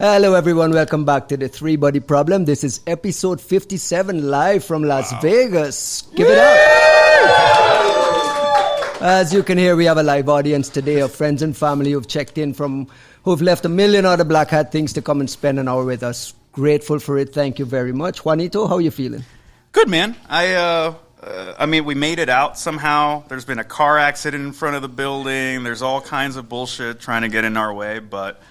Hello everyone, welcome back to the Three Body Problem. This is episode 57 live from Las Vegas. Give it up. As you can hear, we have a live audience today of friends and family who've checked in who've left a million other black hat things to come and spend an hour with us. Grateful for it. Thank you very much. Juanito, how are you feeling? Good, man. I mean, we made it out somehow. There's been a car accident in front of the building. There's all kinds of bullshit trying to get in our way, but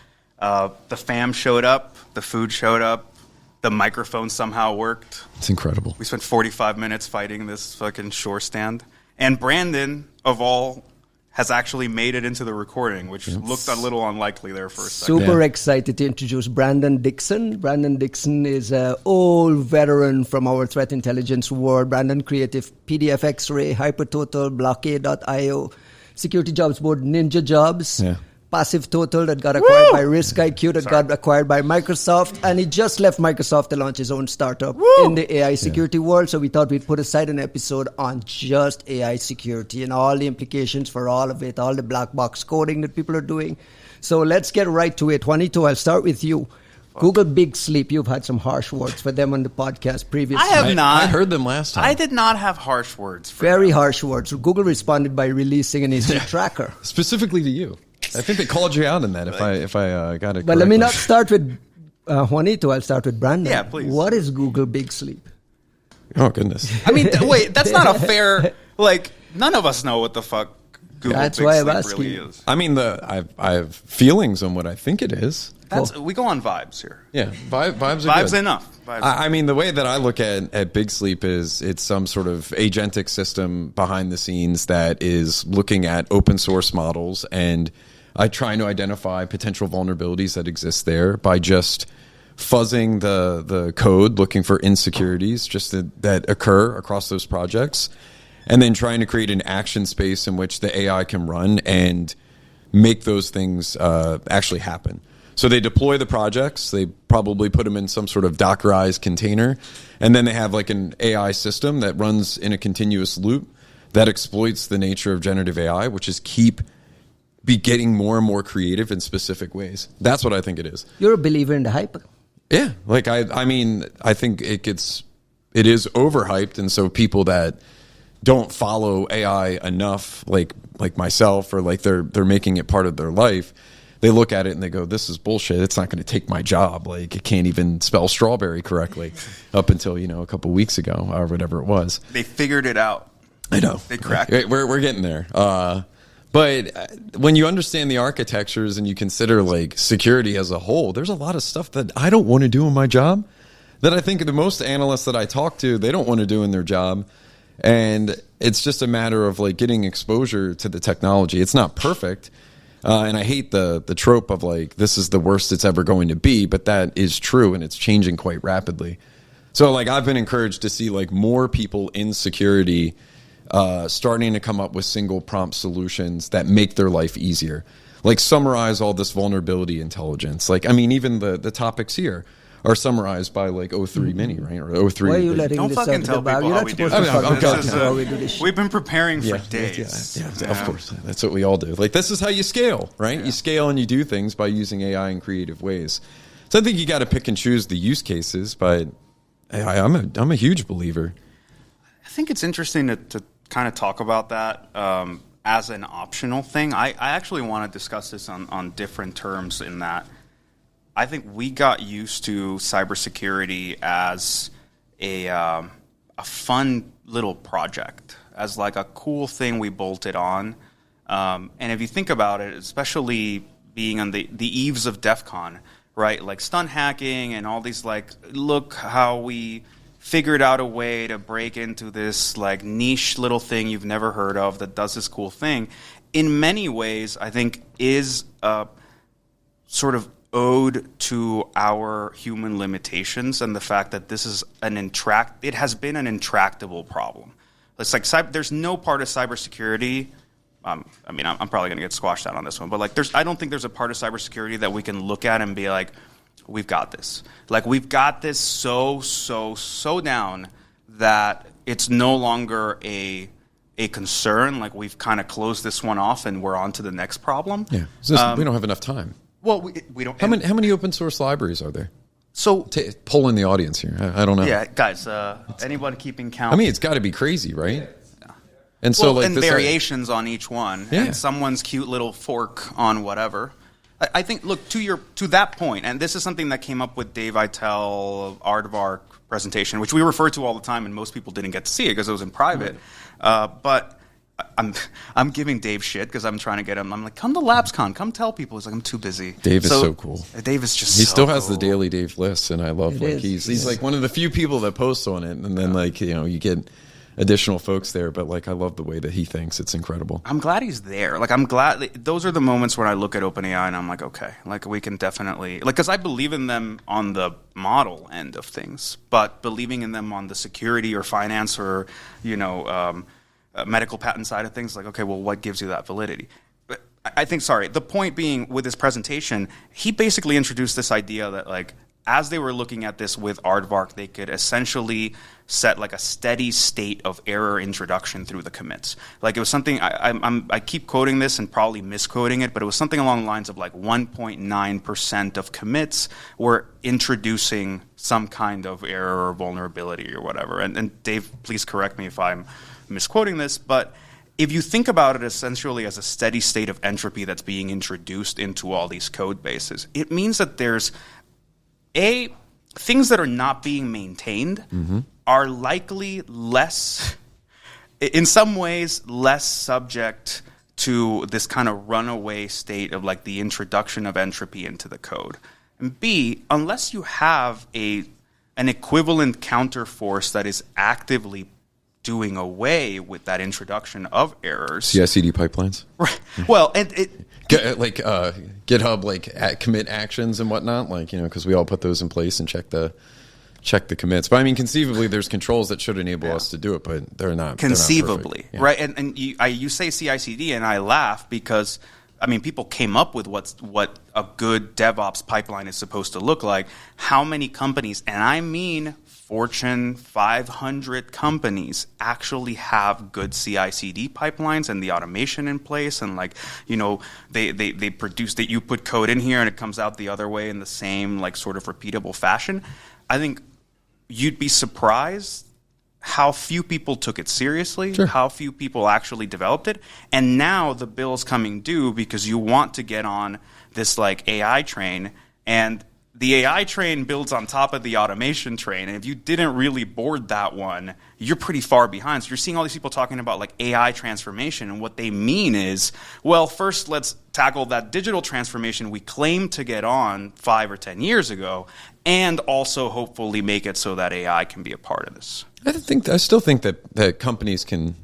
the fam showed up, the food showed up, the microphone somehow worked. It's incredible. We spent 45 minutes fighting this fucking shore stand. And Brandon, of all, has actually made it into the recording, which looked a little unlikely there for a second. Super excited to introduce Brandon Dixon. Brandon Dixon is an old veteran from our threat intelligence world. Brandon created PDF X-Ray, HyperTotal, Blockade.io, Security Jobs Board, Ninja Jobs. Yeah. PassiveTotal that got acquired by RiskIQ that got acquired by Microsoft, and he just left Microsoft to launch his own startup in the AI security world. So we thought we'd put aside an episode on just AI security and all the implications for all of it, all the black box coding that people are doing. So let's get right to it. Juanito, I'll start with you. Google Big Sleep. You've had some harsh words for them on the podcast previously. I have not. I heard them last time. I did not have harsh words for Very them. Harsh words. Google responded by releasing an instant tracker. Specifically to you. I think they called you out in that if I got it. But let me not start with Juanito. I'll start with Brandon. Yeah, please. What is Google Big Sleep? Oh, goodness. I mean, wait, that's not a fair, none of us know what the fuck Google That's Big why I'm Sleep asking. really is. I mean, I have feelings on what I think it is. We go on vibes here. Yeah, vibes are Vibes good. enough. I mean, the way that I look at Big Sleep is it's some sort of agentic system behind the scenes that is looking at open source models and trying to identify potential vulnerabilities that exist there by just fuzzing the code, looking for insecurities that occur across those projects, and then trying to create an action space in which the AI can run and make those things actually happen. So they deploy the projects, they probably put them in some sort of Dockerized container, and then they have like an AI system that runs in a continuous loop that exploits the nature of generative AI, which is be getting more and more creative in specific ways. That's what I think it is. You're a believer in the hype. Yeah, I mean, I think it is overhyped, and so people that don't follow AI enough, like myself, or like they're making it part of their life, they look at it and they go, "This is bullshit. It's not going to take my job. Like, it can't even spell strawberry correctly." Up until a couple weeks ago or whatever it was, they figured it out. I know they cracked it. We're getting there. But when you understand the architectures and you consider like security as a whole, there's a lot of stuff that I don't want to do in my job that I think the most analysts that I talk to, they don't want to do in their job. And it's just a matter of like getting exposure to the technology. It's not perfect. And I hate the trope of like, this is the worst it's ever going to be, but that is true and it's changing quite rapidly. So like I've been encouraged to see like more people in security starting to come up with single prompt solutions that make their life easier. Like summarize all this vulnerability intelligence. Like, I mean, even the topics here are summarized by like O3 Mini, right? Or O3. Why are you letting Don't this fucking out tell about? people You're how not we do supposed to it. we do this shit. We've been preparing for days. Yeah, of course. That's what we all do. Like, this is how you scale, right? Yeah. You scale and you do things by using AI in creative ways. So I think you got to pick and choose the use cases, but I'm a huge believer. I think it's interesting to kind of talk about that as an optional thing. I actually want to discuss this on different terms in that I think we got used to cybersecurity as a fun little project, as like a cool thing we bolted on. And if you think about it, especially being on the eaves of DEF CON, right? Like stun hacking and all these like, look how we figured out a way to break into this like niche little thing you've never heard of that does this cool thing. In many ways, I think is sort of ode to our human limitations and the fact that this is it has been an intractable problem. It's like there's no part of cybersecurity. I mean, I'm probably going to get squashed out on this one, but like I don't think there's a part of cybersecurity that we can look at and be like, we've got this. Like we've got this so down that it's no longer a concern. Like we've kind of closed this one off and we're on to the next problem. Yeah, we don't have enough time. Well, we don't. How many open source libraries are there? So Poll in the audience here. I don't know. yeah, guys. Anybody keeping count? I mean, it's got to be crazy, right? And so, and variations on each one, and someone's cute little fork on whatever. I think, look, to that point, and this is something that came up with Dave Eitel, Aardvark presentation, which we refer to all the time, and most people didn't get to see it because it was in private. But I'm giving Dave shit because I'm trying to get him. I'm like, come to LabsCon, come tell people. He's like, I'm too busy. Dave is so cool. Dave is just he still has the daily Dave list, and I love he's Yes. like one of the few people that posts on it, and then you get additional folks there, but I love the way that he thinks. It's incredible. I'm glad he's there. I'm glad those are the moments when I look at OpenAI and I'm like, okay, we can definitely because I believe in them on the model end of things, but believing in them on the security or finance or medical patent side of things, okay, well, what gives you that validity? But I think, the point being with this presentation, he basically introduced this idea that as they were looking at this with Aardvark, they could essentially set a steady state of error introduction through the commits. It was something I keep quoting this and probably misquoting it, but it was something along the lines of 1.9% of commits were introducing some kind of error or vulnerability or whatever. And Dave, please correct me if I'm misquoting this, but if you think about it essentially as a steady state of entropy that's being introduced into all these code bases, it means that there's things that are not being maintained are likely in some ways, less subject to this kind of runaway state of the introduction of entropy into the code. And B, unless you have an equivalent counterforce that is actively doing away with that introduction of errors. CI/CD pipelines. Right. Well, and GitHub, commit actions and whatnot, because we all put those in place and check the commits. But I mean, conceivably, there's controls that should enable us to do it, but they're not. Conceivably, they're not right? And you say CI/CD, and I laugh because people came up with what a good DevOps pipeline is supposed to look like. How many companies, and I mean Fortune 500 companies, actually have good CI/CD pipelines and the automation in place, and they produce that you put code in here and it comes out the other way in the same sort of repeatable fashion. I think you'd be surprised how few people took it seriously, how few people actually developed it, and now the bill's coming due because you want to get on this AI train, and the AI train builds on top of the automation train, and if you didn't really board that one, you're pretty far behind. So you're seeing all these people talking about AI transformation, and what they mean is, well, first let's tackle that digital transformation we claimed to get on 5 or 10 years ago, and also hopefully make it so that AI can be a part of this. I still think that companies can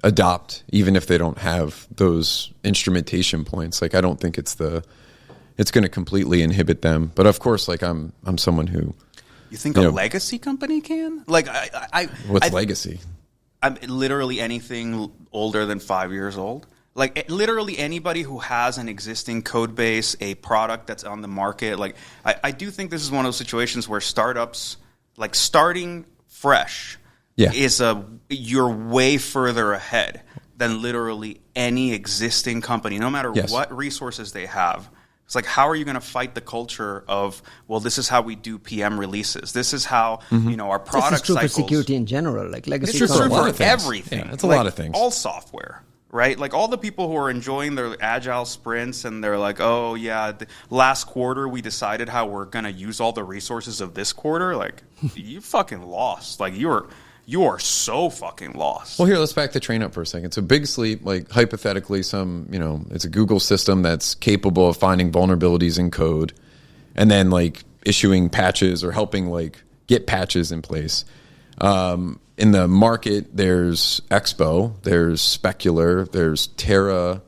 adopt even if they don't have those instrumentation points. I don't think it's going to completely inhibit them. But of course, I'm someone who. You think a legacy company can? What's legacy? Literally anything older than 5 years old. Literally anybody who has an existing code base, a product that's on the market. I do think this is one of those situations where startups, starting fresh, you're way further ahead than literally any existing company, no matter what resources they have. It's how are you going to fight the culture of, well, this is how we do PM releases. This is how, our product cycles. This is true for security in general. Legacy it's true for everything. Yeah, it's a lot of things. All software, right? All the people who are enjoying their agile sprints and they're oh, yeah, last quarter we decided how we're going to use all the resources of this quarter. You fucking lost. You are so fucking lost. Well, here, let's back the train up for a second. So Big Sleep, hypothetically, it's a Google system that's capable of finding vulnerabilities in code and then issuing patches or helping get patches in place. In the market, there's XBOW, there's Specular, there's Terra,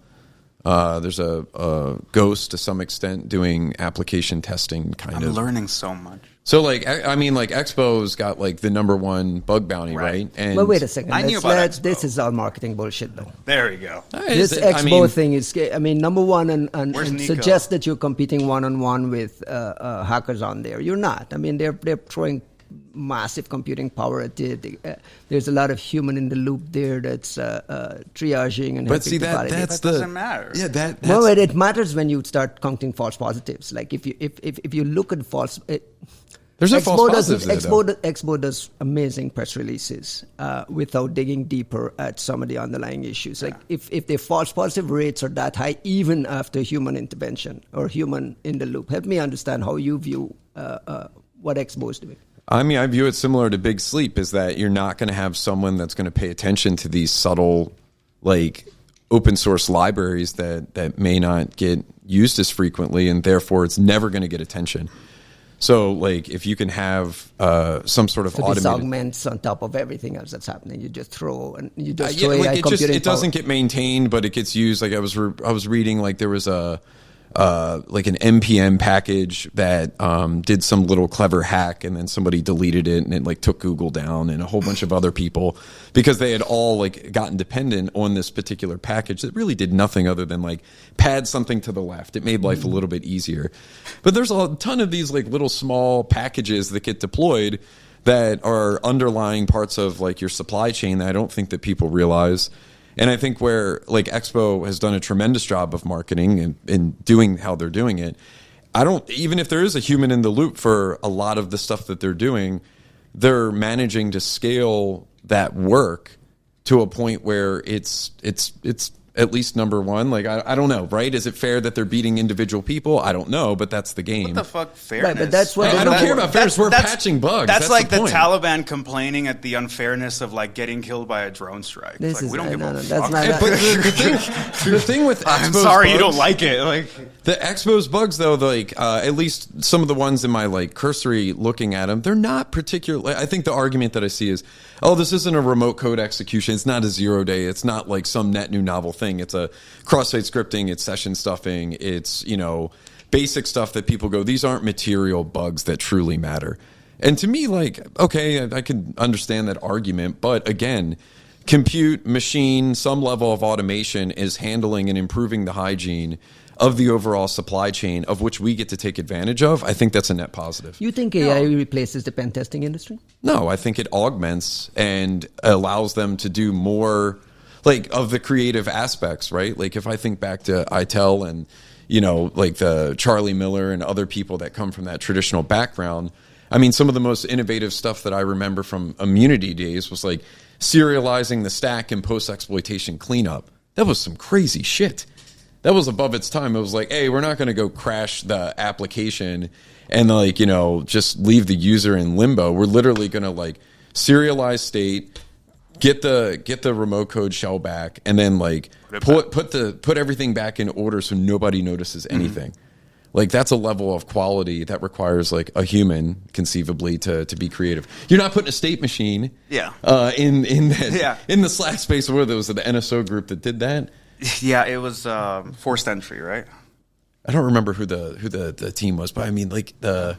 there's a Ghost to some extent doing application testing I'm learning so much. So XBOW's got the number one bug bounty, right? And but wait a second. I knew about XBOW. This is all marketing bullshit, though. There you go. This XBOW thing is, number one, and suggest that you're competing one-on-one with hackers on there. You're not. They're throwing massive computing power at it. There's a lot of human in the loop there that's triaging and But helping see, to validate. That doesn't matter. Yeah, that's... Well, it matters when you start counting false positives. Like if you look at false... There's no false positives there, though. XBOW does amazing press releases without digging deeper at some of the underlying issues. Like if the false positive rates are that high, even after human intervention or human in the loop, help me understand how you view what XBOW is doing. I mean, I view it similar to Big Sleep, is that you're not going to have someone that's going to pay attention to these subtle, like, open source libraries that may not get used as frequently, and therefore it's never going to get attention. So, like, if you can have some sort of automated... this augments on top of everything else that's happening. You just throw AI like computing it doesn't get maintained, but it gets used. Like, I was reading, like, there was like an NPM package that did some little clever hack, and then somebody deleted it, and it like took Google down and a whole bunch of other people, because they had all like gotten dependent on this particular package that really did nothing other than like pad something to the left. It made life a little bit easier. But there's a ton of these like little small packages that get deployed that are underlying parts of like your supply chain that I don't think that people realize. And I think where like XBOW has done a tremendous job of marketing and doing how they're doing it, even if there is a human in the loop for a lot of the stuff that they're doing, they're managing to scale that work to a point where it's at least number one. Like, I don't know, right? Is it fair that they're beating individual people? I don't know, but that's the game. What the fuck, fairness? Right, but that's what I don't care about fairness. We're patching bugs. That's like the point. Taliban complaining at the unfairness of like getting killed by a drone strike. We don't give a fuck. But the thing with I'm Xbow's sorry bugs, you don't like it. Like the XBOW's bugs, though, like at least some of the ones in my like cursory looking at them, they're not particularly. I think the argument that I see is, oh, this isn't a remote code execution. It's not a 0-day. It's not like some net new novel thing. It's a cross-site scripting. It's session stuffing. It's, basic stuff that people go, these aren't material bugs that truly matter. And to me, like, okay, I can understand that argument. But again, compute, machine, some level of automation is handling and improving the hygiene of the overall supply chain, of which we get to take advantage of. I think that's a net positive. You think AI replaces the pen testing industry? No, I think it augments and allows them to do more, like, of the creative aspects, right? Like, if I think back to ITEL and, like the Charlie Miller and other people that come from that traditional background, I mean, some of the most innovative stuff that I remember from Immunity days was like serializing the stack and post-exploitation cleanup. That was some crazy shit. That was above its time. It was like, hey, we're not going to go crash the application and like, just leave the user in limbo. We're literally going to like serialize state, get the remote code shell back, and then like put everything back in order so nobody notices anything. Like, that's a level of quality that requires like a human conceivably to be creative. You're not putting a state machine in the Slack space. Where there was the NSO group that did that. Yeah, it was forced entry, right? I don't remember who the team was, but I mean, like they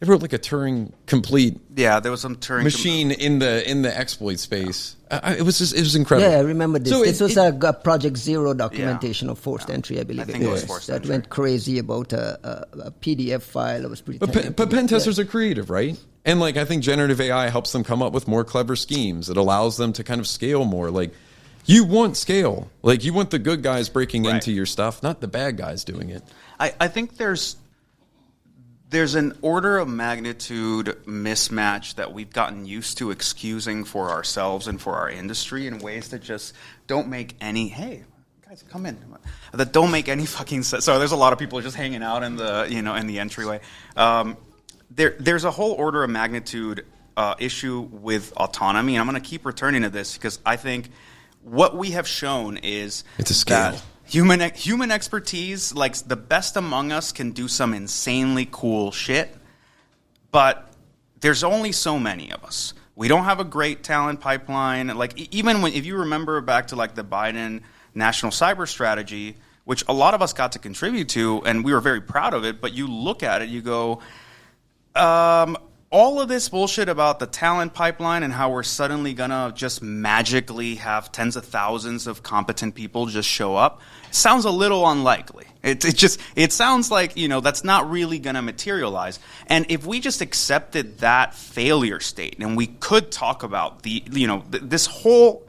wrote like a Turing complete. Yeah, there was some Turing machine in the exploit space. It was incredible. Yeah, I remember this. So this was a Project Zero documentation of forced entry, I believe. It was that went crazy about a PDF file. It was pretty. But pen testers are creative, right? And like, I think generative AI helps them come up with more clever schemes. It allows them to kind of scale more. Like, you want scale. Like, you want the good guys breaking into your stuff, not the bad guys doing it. I think there's an order of magnitude mismatch that we've gotten used to excusing for ourselves and for our industry in ways that just don't make any, hey, guys, come in, that don't make any fucking sense. So there's a lot of people just hanging out in the, in the entryway. There's a whole order of magnitude issue with autonomy, and I'm going to keep returning to this because I think what we have shown is it's a scale. That human expertise, like the best among us, can do some insanely cool shit, but there's only so many of us. We don't have a great talent pipeline. Like, even if you remember back to like the Biden national cyber strategy, which a lot of us got to contribute to, and we were very proud of it, but you look at it, you go, all of this bullshit about the talent pipeline and how we're suddenly gonna just magically have tens of thousands of competent people just show up sounds a little unlikely. It sounds like, that's not really gonna materialize. And if we just accepted that failure state, and we could talk about this whole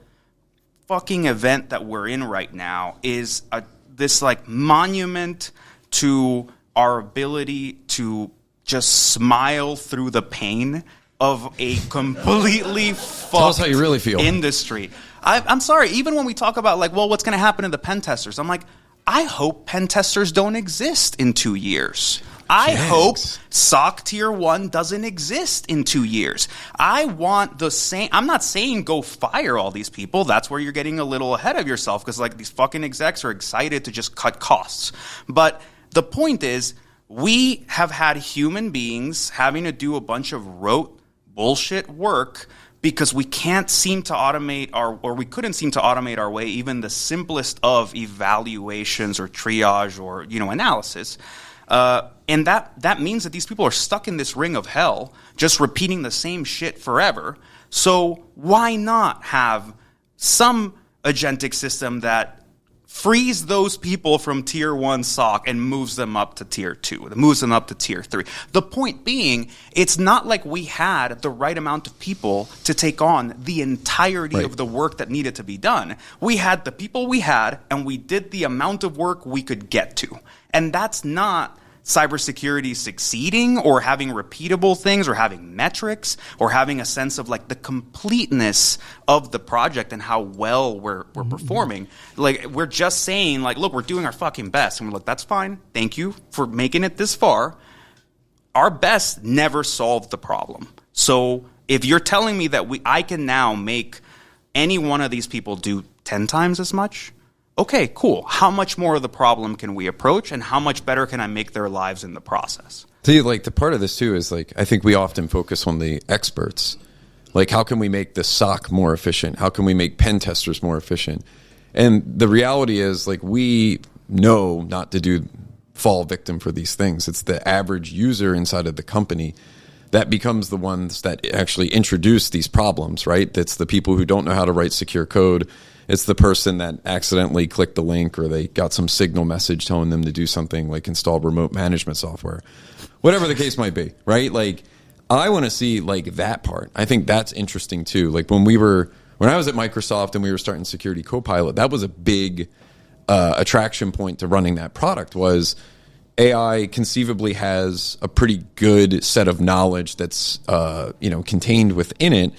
fucking event that we're in right now is this like monument to our ability to just smile through the pain of a completely fucked Tell us how you really feel. Industry. I'm sorry, even when we talk about what's going to happen to the pen testers, I'm like, I hope pen testers don't exist in 2 years. I hope SOC Tier 1 doesn't exist in 2 years. I want the same. I'm not saying go fire all these people. That's where you're getting a little ahead of yourself because these fucking execs are excited to just cut costs. But the point is, we have had human beings having to do a bunch of rote bullshit work because we can't seem to automate we couldn't seem to automate our way even the simplest of evaluations or triage or, analysis. And that means that these people are stuck in this ring of hell, just repeating the same shit forever. So why not have some agentic system that frees those people from tier 1 SOC and moves them up to tier 2, moves them up to tier 3. The point being, it's not like we had the right amount of people to take on the entirety of the work that needed to be done. We had the people we had, and we did the amount of work we could get to. And that's not cybersecurity succeeding or having repeatable things or having metrics or having a sense of the completeness of the project and how well we're performing. We're just saying look, we're doing our fucking best. And we're like, that's fine. Thank you for making it this far. Our best never solved the problem. So if you're telling me that I can now make any one of these people do 10 times as much, okay, cool. How much more of the problem can we approach, and how much better can I make their lives in the process? See, the part of this too is I think we often focus on the experts. How can we make the SOC more efficient? How can we make pen testers more efficient? And the reality is, we know not to fall victim for these things. It's the average user inside of the company that becomes the ones that actually introduce these problems, right? That's the people who don't know how to write secure code. It's the person that accidentally clicked the link or they got some signal message telling them to do something like install remote management software. Whatever the case might be, right? I want to see that part. I think that's interesting too. When I was at Microsoft and we were starting Security Copilot, that was a big attraction point to running that product was AI conceivably has a pretty good set of knowledge that's contained within it.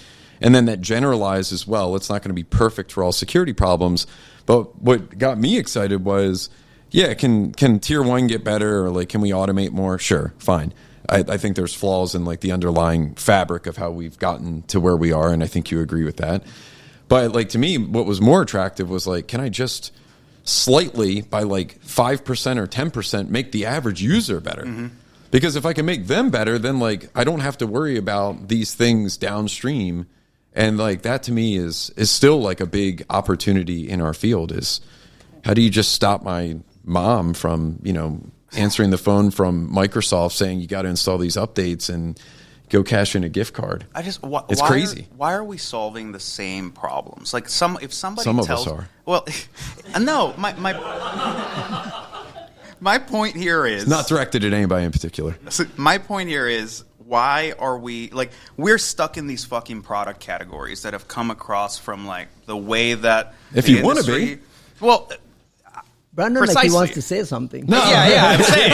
And then that generalizes, well, it's not going to be perfect for all security problems. But what got me excited was, can tier 1 get better or can we automate more? Sure, fine. I think there's flaws in the underlying fabric of how we've gotten to where we are, and I think you agree with that. But to me, what was more attractive was can I just slightly by 5% or 10% make the average user better? Mm-hmm. Because if I can make them better, then I don't have to worry about these things downstream. And that to me is still a big opportunity in our field is how do you just stop my mom from, answering the phone from Microsoft saying you got to install these updates and go cash in a gift card. It's crazy. Why are we solving the same problems? If somebody some tells, of us are. Well, no, my point here is it's not directed at anybody in particular. So my point here is, why are we we're stuck in these fucking product categories that have come across from the way that if you want to be, well, Brandon, precisely. he wants to say something. No, yeah, I'm saying,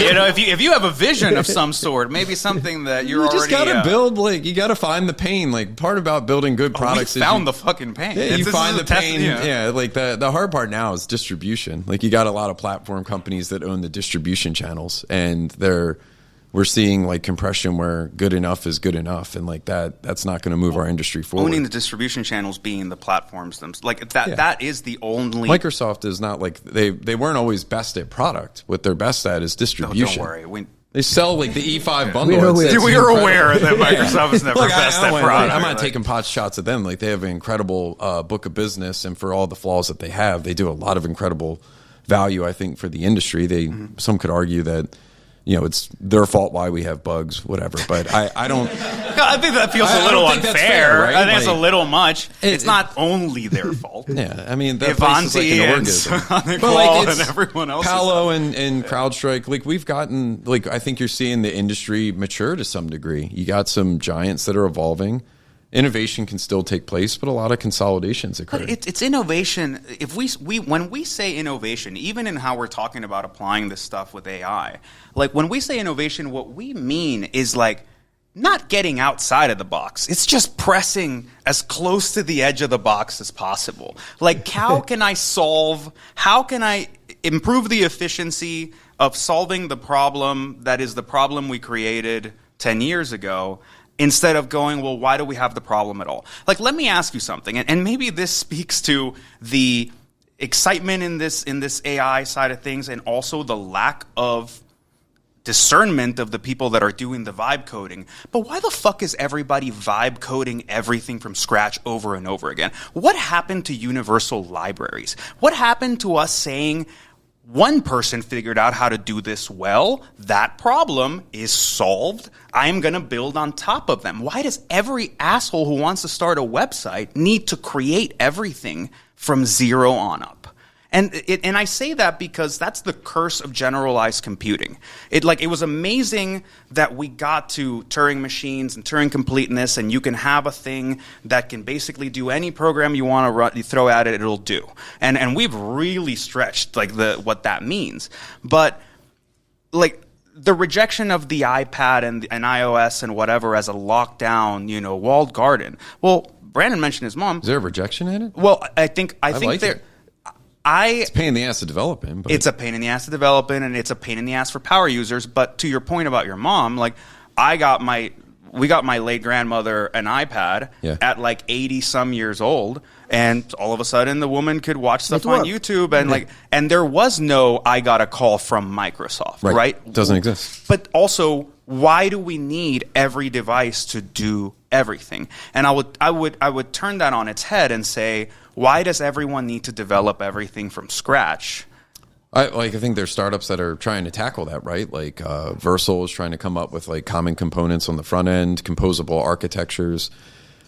if you have a vision of some sort, maybe something that you're you just already got to build. You got to find the pain. Part about building good products we found the fucking pain. Yeah, you find the pain. Yeah, the hard part now is distribution. You got a lot of platform companies that own the distribution channels, and we're seeing compression where good enough is good enough, and that's not going to move our industry forward. Owning the distribution channels being the platforms themselves, that is the only. Microsoft is not they weren't always best at product. What they're best at is distribution. No, don't worry. They sell the E5 bundle. We are aware that Microsoft is never best at product. I'm not taking pot shots at them. They have an incredible book of business, and for all the flaws that they have, they do a lot of incredible value. I think for the industry, some could argue that it's their fault why we have bugs, whatever. But I don't. I think that feels a little unfair. Fair, right? I think it's a little much. It's not only their fault. Yeah, I mean, that place is like an orgasm. And everyone else. Palo and CrowdStrike, like we've gotten, like I think you're seeing the industry mature to some degree. You got some giants that are evolving. Innovation can still take place, but a lot of consolidations occur. But it's innovation. If when we say innovation, even in how we're talking about applying this stuff with AI, like when we say innovation, what we mean is like not getting outside of the box. It's just pressing as close to the edge of the box as possible. Like how can I improve the efficiency of solving the problem that is the problem we created 10 years ago? Instead of going, well, why do we have the problem at all? Like, let me ask you something, and maybe this speaks to the excitement in this AI side of things, and also the lack of discernment of the people that are doing the vibe coding. But why the fuck is everybody vibe coding everything from scratch over and over again? What happened to universal libraries? What happened to us saying, one person figured out how to do this well, that problem is solved, I'm going to build on top of them? Why does every asshole who wants to start a website need to create everything from zero on up? And I say that because that's the curse of generalized computing. It was amazing that we got to Turing machines and Turing completeness, and you can have a thing that can basically do any program you want to run, you throw at it, it'll do. And we've really stretched what that means. But like the rejection of the iPad and iOS and whatever as a lockdown, walled garden. Well, Brandon mentioned his mom. Is there a rejection in it? Well, I think like there. It. It's a pain in the ass to develop in. But it's a pain in the ass to develop in, and it's a pain in the ass for power users. But to your point about your mom, like we got my late grandmother an iPad at like 80 some years old, and all of a sudden the woman could watch stuff on YouTube, and and there was no I got a call from Microsoft, right? Doesn't exist. But also, why do we need every device to do everything? And I would turn that on its head and say, why does everyone need to develop everything from scratch? I think there's startups that are trying to tackle that, right? Like Versal is trying to come up with like common components on the front end, composable architectures.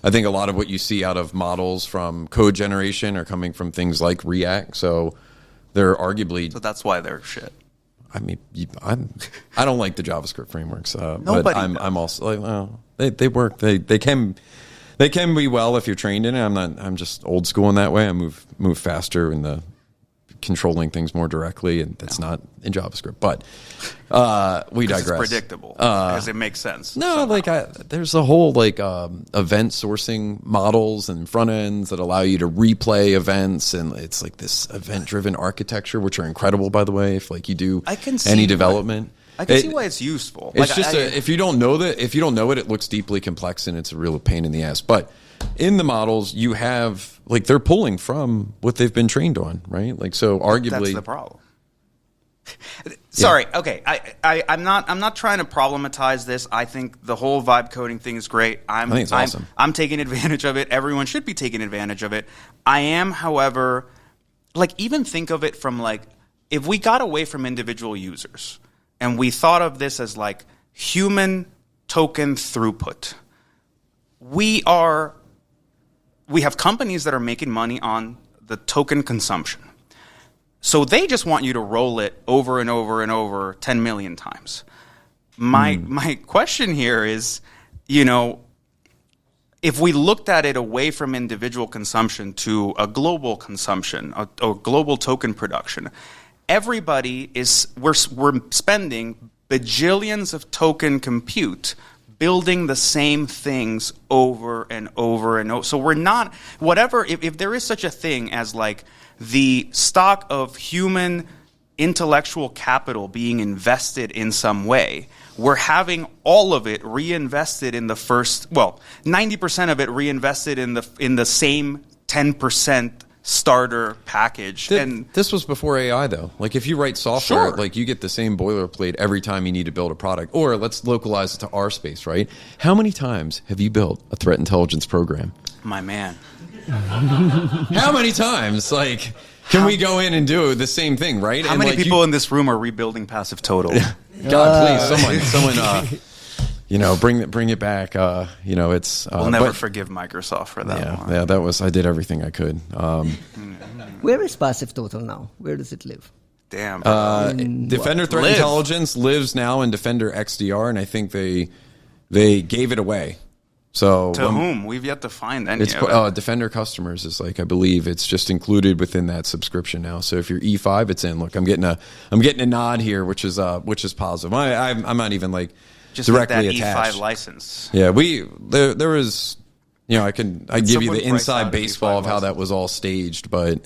I think a lot of what you see out of models from code generation are coming from things like React. So they're arguably. So that's why they're shit. I mean, I don't like the JavaScript frameworks, Nobody but I'm also like, well, they work. They can be well if you're trained in it. I'm just old school in that way. I move faster in the controlling things more directly, and that's not in JavaScript. But we digress. It's predictable because it makes sense. No, somehow. There's a whole event sourcing models and front ends that allow you to replay events, and it's like this event-driven architecture, which are incredible, by the way. If you do any development. I can see why it's useful. It's if you don't know it, it looks deeply complex and it's a real pain in the ass. But in the models, you have they're pulling from what they've been trained on, right? So arguably that's the problem. Sorry. Okay. I'm not trying to problematize this. I think the whole vibe coding thing is great. I think it's awesome. I'm taking advantage of it. Everyone should be taking advantage of it. I am, however, even think of it from if we got away from individual users and we thought of this as human token throughput. We have companies that are making money on the token consumption. So they just want you to roll it over and over and over 10 million times. My question here is, if we looked at it away from individual consumption to a global consumption, or global token production, we're spending bajillions of token compute building the same things over and over and over. So we're not, if there is such a thing as the stock of human intellectual capital being invested in some way, we're having all of it reinvested in 90% of it reinvested in the same 10% starter package. This was before AI, though. If you write software, you get the same boilerplate every time you need to build a product. Or let's localize it to our space, right? How many times have you built a threat intelligence program? My man. How many times? Can we go in and do the same thing, right? How many people in this room are rebuilding PassiveTotal? God, please, someone, bring it back. It's we'll never forgive Microsoft for that one. Yeah, I did everything I could. Where is PassiveTotal now? Where does it live? Damn. Defender Threat Intelligence lives now in Defender XDR, and I think they gave it away. So to whom? We've yet to find any. It's Defender customers is I believe it's just included within that subscription now. So if you're E5, it's in. Look, I'm getting a nod here, which is positive. I'm not even just directly that attached. E5 license. Yeah, there was I give you the inside baseball of how license? that was all staged, but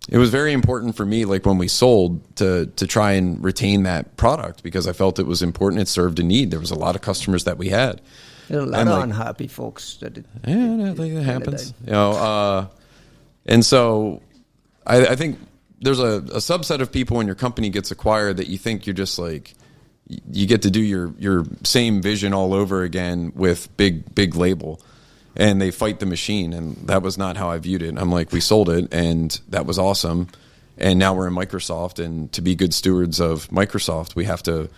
it was very important for me, when we sold, to try and retain that product because I felt it was important. It served a need. There was a lot of customers that we had. There are a lot of unhappy folks that it. Yeah, I think that happens. And so I think there's a subset of people when your company gets acquired that you think you're just you get to do your same vision all over again with big label. And they fight the machine, and that was not how I viewed it. I'm we sold it, and that was awesome. And now we're in Microsoft, and to be good stewards of Microsoft, we have to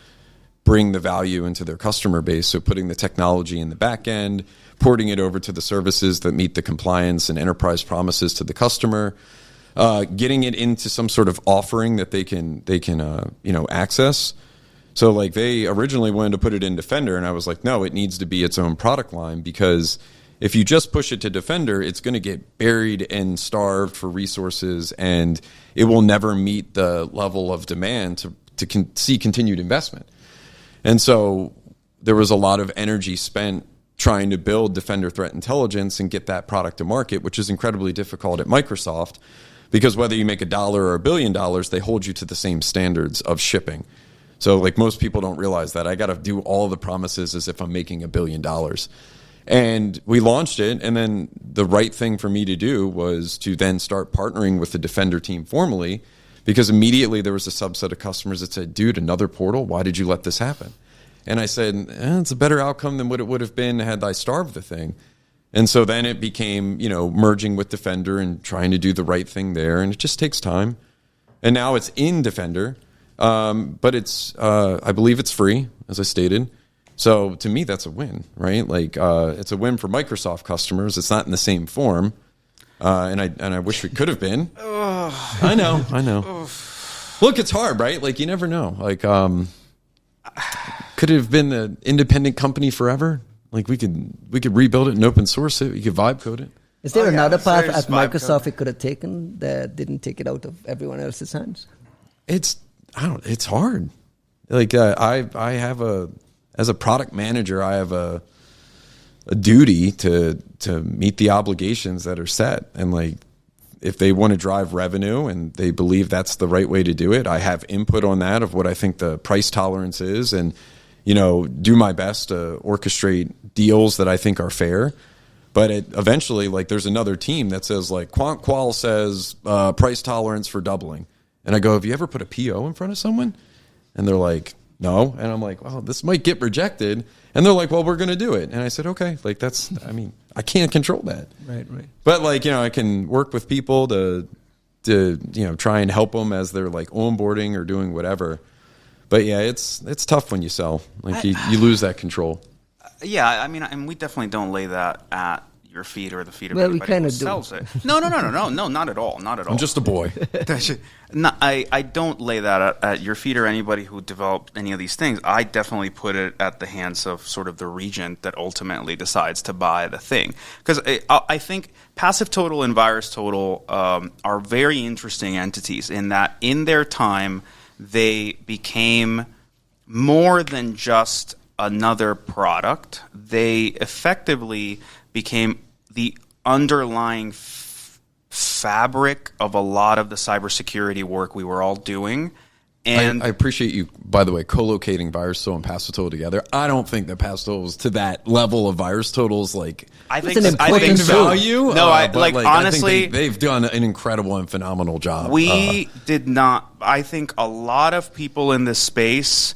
bring the value into their customer base. So putting the technology in the back end, porting it over to the services that meet the compliance and enterprise promises to the customer, getting it into some sort of offering that they can access. So they originally wanted to put it in Defender, and I was no, it needs to be its own product line because if you just push it to Defender, it's going to get buried and starved for resources, and it will never meet the level of demand to see continued investment. And so there was a lot of energy spent trying to build Defender Threat Intelligence and get that product to market, which is incredibly difficult at Microsoft because whether you make $1 or $1 billion, they hold you to the same standards of shipping. So most people don't realize that. I got to do all the promises as if I'm making $1 billion. And we launched it, and then the right thing for me to do was to then start partnering with the Defender team formally, because immediately there was a subset of customers that said, dude, another portal? Why did you let this happen? And I said, it's a better outcome than what it would have been had I starved the thing. And so then it became, merging with Defender and trying to do the right thing there, and it just takes time. And now it's in Defender, but it's I believe it's free, as I stated. So to me, that's a win, right? It's a win for Microsoft customers. It's not in the same form, and I wish it could have been. I know. Look, it's hard, right? You never know. Could it have been an independent company forever? We could rebuild it and open source it. You could vibe code it. Is there another path at Microsoft it could have taken that didn't take it out of everyone else's hands? It's hard. I have as a product manager, I have a duty to meet the obligations that are set. And if they want to drive revenue and they believe that's the right way to do it, I have input on that of what I think the price tolerance is, and do my best to orchestrate deals that I think are fair. But eventually, there's another team that says Qual says price tolerance for doubling, and I go, have you ever put a PO in front of someone? And they're like, no. And I'm like, well, this might get rejected. And they're like, well, we're going to do it. And I said, okay, I can't control that. Right. But I can work with people to try and help them as they're onboarding or doing whatever. But yeah, it's tough when you sell. You lose that control. Yeah, and we definitely don't lay that at your feet or the feet of we anybody kind who of do. sells it. No, not at all. I'm just a boy. No, I don't lay that at your feet or anybody who developed any of these things. I definitely put it at the hands of sort of the regent that ultimately decides to buy the thing. Because I think PassiveTotal and VirusTotal are very interesting entities in that in their time they became more than just another product. They effectively became the underlying fabric of a lot of the cybersecurity work we were all doing. And I appreciate you, by the way, co-locating VirusTotal and PassiveTotal together. I don't think that PassiveTotal is to that level of VirusTotal's I think so. Value. No, honestly, I think they've done an incredible and phenomenal job. We did not. I think a lot of people in this space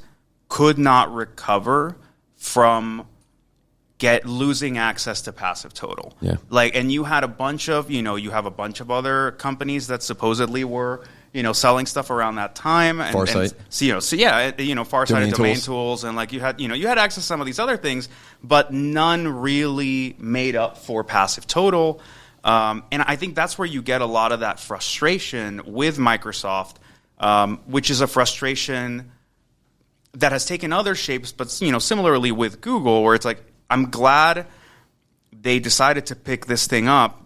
could not recover from losing access to PassiveTotal. Yeah. Like, and you had a bunch of, you have a bunch of other companies that supposedly were, selling stuff around that time. And, Farsight. Farsight, domain tools, and like you had access to some of these other things, but none really made up for PassiveTotal. And I think that's where you get a lot of that frustration with Microsoft, which is a frustration that has taken other shapes, but similarly with Google, where it's like, I'm glad they decided to pick this thing up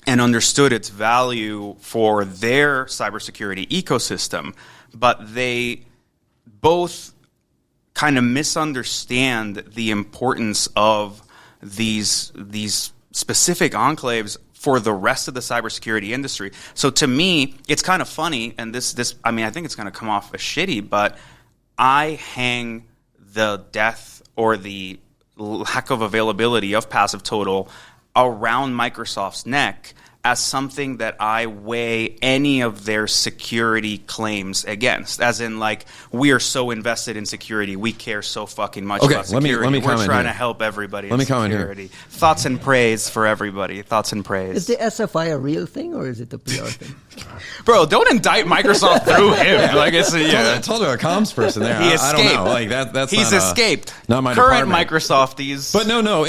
and understood its value for their cybersecurity ecosystem, but they both kind of misunderstand the importance of these specific enclaves for the rest of the cybersecurity industry. So to me, it's kind of funny, and I think it's going to come off as shitty, but I hang the death or the lack of availability of PassiveTotal around Microsoft's neck as something that I weigh any of their security claims against. As in, like, we are so invested in security, we care so fucking much about security. Let me We're trying to help everybody Let me in comment security. here. Thoughts and praise for everybody. Thoughts and praise. Is the SFI a real thing or is it a PR thing? Bro, don't indict Microsoft through him. Like, it's I told her a comms person there. He escaped. I don't know. Like that's He's not, escaped. Not my current department. Microsofties. But no.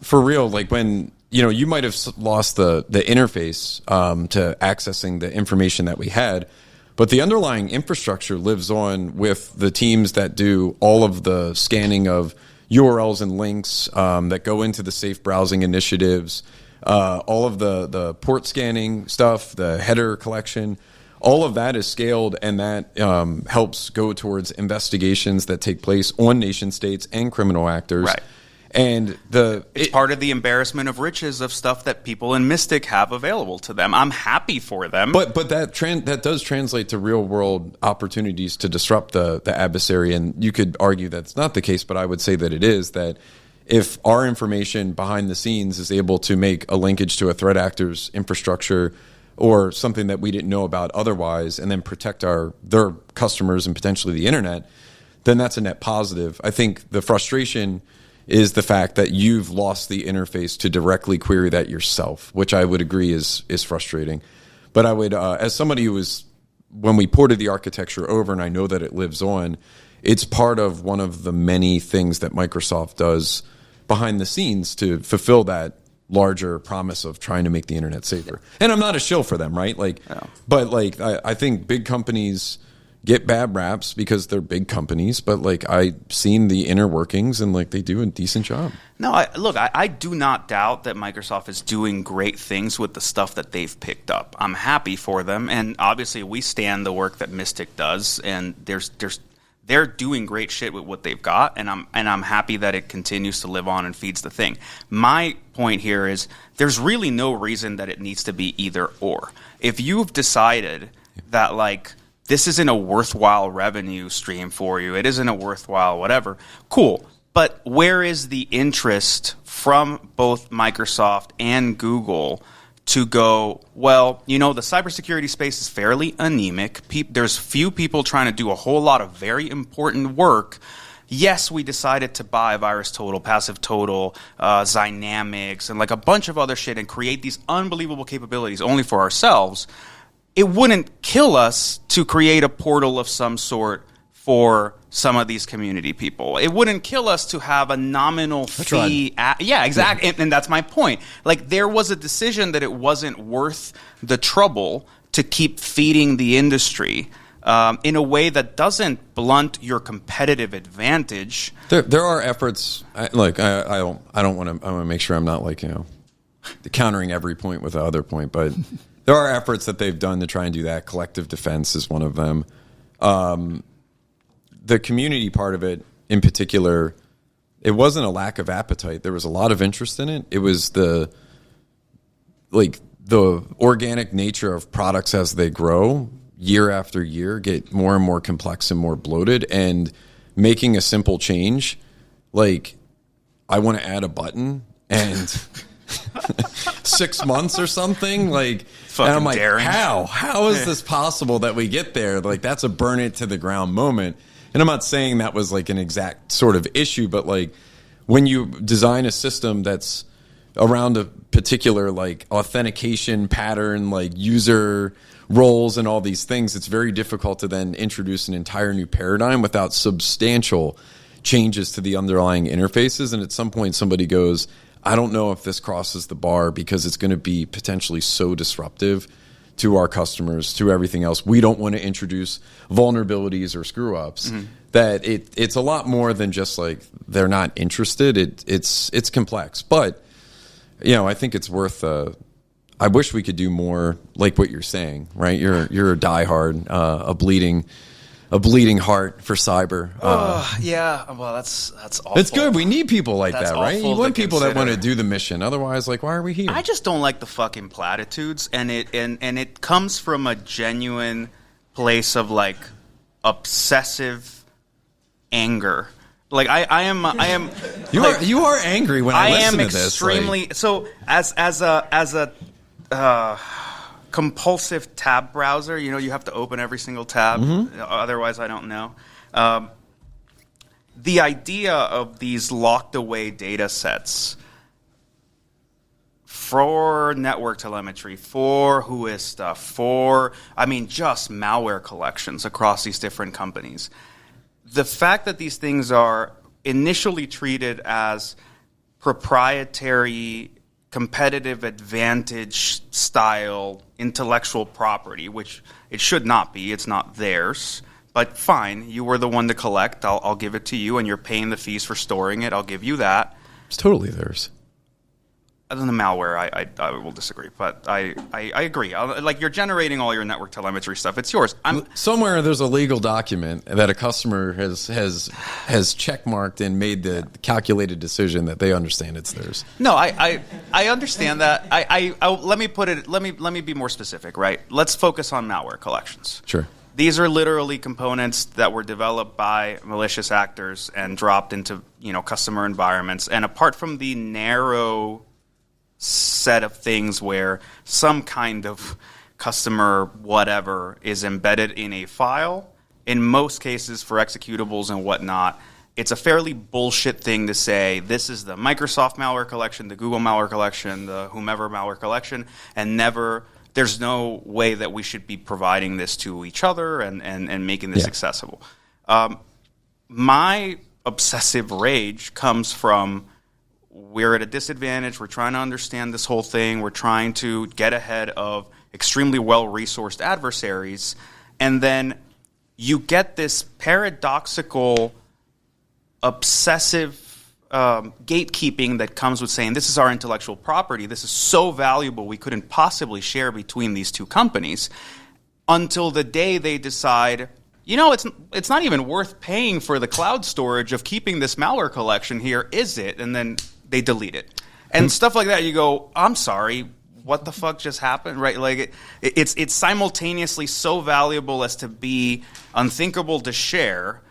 For real, like when you might have lost the interface to accessing the information that we had, but the underlying infrastructure lives on with the teams that do all of the scanning of URLs and links that go into the safe browsing initiatives, all of the port scanning stuff, the header collection. All of that is scaled, and that helps go towards investigations that take place on nation states and criminal actors. Right. And it's part of the embarrassment of riches of stuff that people in Mystic have available to them. I'm happy for them. But that does translate to real world opportunities to disrupt the adversary. And you could argue that's not the case, but I would say that it is. That if our information behind the scenes is able to make a linkage to a threat actor's infrastructure or something that we didn't know about otherwise, and then protect their customers and potentially the internet, then that's a net positive. I think the frustration is the fact that you've lost the interface to directly query that yourself, which I would agree is frustrating. But I would, as somebody who was, when we ported the architecture over, and I know that it lives on, it's part of one of the many things that Microsoft does behind the scenes to fulfill that larger promise of trying to make the internet safer. And I'm not a shill for them, right? But I think big companies get bad raps because they're big companies, but I've seen the inner workings and they do a decent job. No, I do not doubt that Microsoft is doing great things with the stuff that they've picked up. I'm happy for them, and obviously we stand the work that Mystic does, and they're doing great shit with what they've got, and I'm happy that it continues to live on and feeds the thing. My point here is there's really no reason that it needs to be either or. If you've decided that this isn't a worthwhile revenue stream for you, it isn't a worthwhile whatever, cool. But where is the interest from both Microsoft and Google to go, well, the cybersecurity space is fairly anemic. There's few people trying to do a whole lot of very important work. Yes, we decided to buy VirusTotal, PassiveTotal, Zynamics, and a bunch of other shit and create these unbelievable capabilities only for ourselves. It wouldn't kill us to create a portal of some sort for some of these community people. It wouldn't kill us to have a nominal fee. Yeah, exactly. And that's my point. There was a decision that it wasn't worth the trouble to keep feeding the industry in a way that doesn't blunt your competitive advantage. There are efforts. I don't want to. I want to make sure I'm not countering every point with the other point, but. There are efforts that they've done to try and do that. Collective defense is one of them. The community part of it, in particular, it wasn't a lack of appetite. There was a lot of interest in it. It was the organic nature of products as they grow, year after year, get more and more complex and more bloated. And making a simple change, I want to add a button and 6 months or something, and I'm daring. How is this possible that we get there? That's a burn it to the ground moment. And I'm not saying that was an exact sort of issue, but when you design a system that's around a particular like authentication pattern, like user roles and all these things, it's very difficult to then introduce an entire new paradigm without substantial changes to the underlying interfaces. And at some point somebody goes, I don't know if this crosses the bar because it's going to be potentially so disruptive to our customers, to everything else. We don't want to introduce vulnerabilities or screw ups. That it's a lot more than just like they're not interested. It's complex, but I think it's worth. I wish we could do more, like what you're saying, right? You're a diehard, a bleeding heart for cyber. Yeah, well, that's awful. It's good. We need people like That's that, right? You awful want to people that want to consider. do the mission. Otherwise, like, why are we here? I just don't like the fucking platitudes, and it comes from a genuine place of like obsessive anger. Like I am. You are angry when I listen to this. I am extremely so as a compulsive tab browser. You have to open every single tab. Otherwise, I don't know. The idea of these locked away data sets for network telemetry, for Whois stuff, just malware collections across these different companies. The fact that these things are initially treated as proprietary, competitive advantage style intellectual property, which it should not be. It's not theirs. But fine, you were the one to collect. I'll give it to you, and you're paying the fees for storing it. I'll give you that. It's totally theirs. Other than the malware, I will disagree. But I agree. Like, you're generating all your network telemetry stuff. It's yours. Somewhere there's a legal document that a customer has checkmarked and made the calculated decision that they understand it's theirs. No, I understand that. Let me be more specific, right? Let's focus on malware collections. Sure. These are literally components that were developed by malicious actors and dropped into customer environments. And apart from the narrow set of things where some kind of customer whatever is embedded in a file, in most cases for executables and whatnot, it's a fairly bullshit thing to say, this is the Microsoft malware collection, the Google malware collection, the whomever malware collection, and there's no way that we should be providing this to each other and making this accessible. My obsessive rage comes from, we're at a disadvantage. We're trying to understand this whole thing. We're trying to get ahead of extremely well-resourced adversaries. And then you get this paradoxical, obsessive gatekeeping that comes with saying, this is our intellectual property. This is so valuable we couldn't possibly share between these two companies, until the day they decide, it's not even worth paying for the cloud storage of keeping this malware collection here, is it? And then they delete it. And stuff like that, you go, I'm sorry, what the fuck just happened, right? Like, it's simultaneously so valuable as to be unthinkable to share,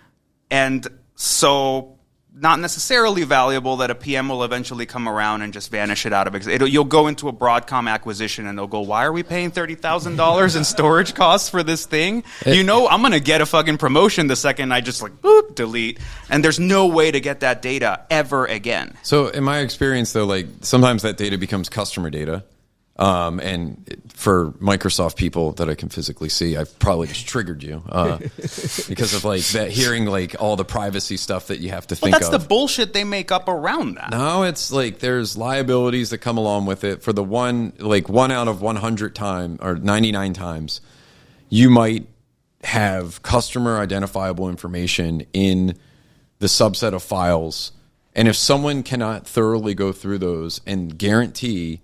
and so not necessarily valuable that a PM will eventually come around and just vanish it out of existence. You'll go into a Broadcom acquisition and they'll go, why are we paying $30,000 in storage costs for this thing? I'm going to get a fucking promotion the second I just boop, delete. And there's no way to get that data ever again. So in my experience, though, like sometimes that data becomes customer data. And for Microsoft people that I can physically see, I've probably just triggered you because of like that, hearing like all the privacy stuff that you have to think of. But that's the bullshit they make up around that. No, it's like there's liabilities that come along with it. For the one out of 100 times or 99 times, you might have customer identifiable information in the subset of files. And if someone cannot thoroughly go through those and guarantee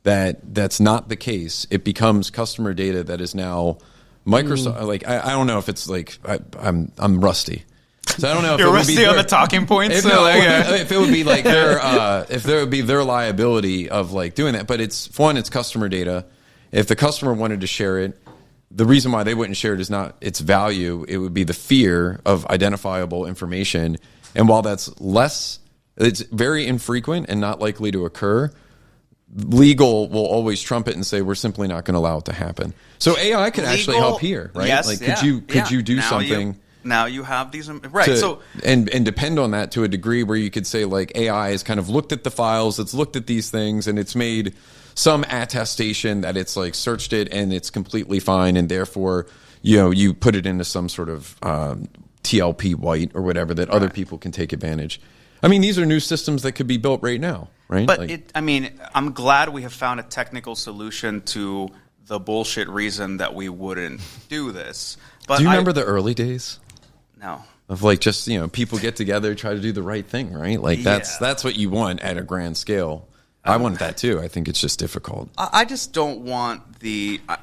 that's not the case, it becomes customer data that is now Microsoft. Like I don't know if it's like I'm rusty, so I don't know if you're it would rusty be on the talking points. If it would be like if there would be their liability of like doing that, but it's customer data. If the customer wanted to share it, the reason why they wouldn't share it is not its value. It would be the fear of identifiable information, and while it's very infrequent and not likely to occur. Legal will always trump it and say we're simply not going to allow it to happen. So AI could actually help here, right? Yes, like, could you do something? Now you have these right. So and depend on that to a degree where you could say like AI has kind of looked at the files, it's looked at these things, and it's made some attestation that it's like searched it and it's completely fine, and therefore you put it into some sort of TLP white or whatever that other people can take advantage. I mean, these are new systems that could be built right now, right? But I'm glad we have found a technical solution to the bullshit reason that we wouldn't do this. But do you remember the early days? No. Of like just, people get together, try to do the right thing, right? Like that's what you want at a grand scale. I want that too. I think it's just difficult. I just don't want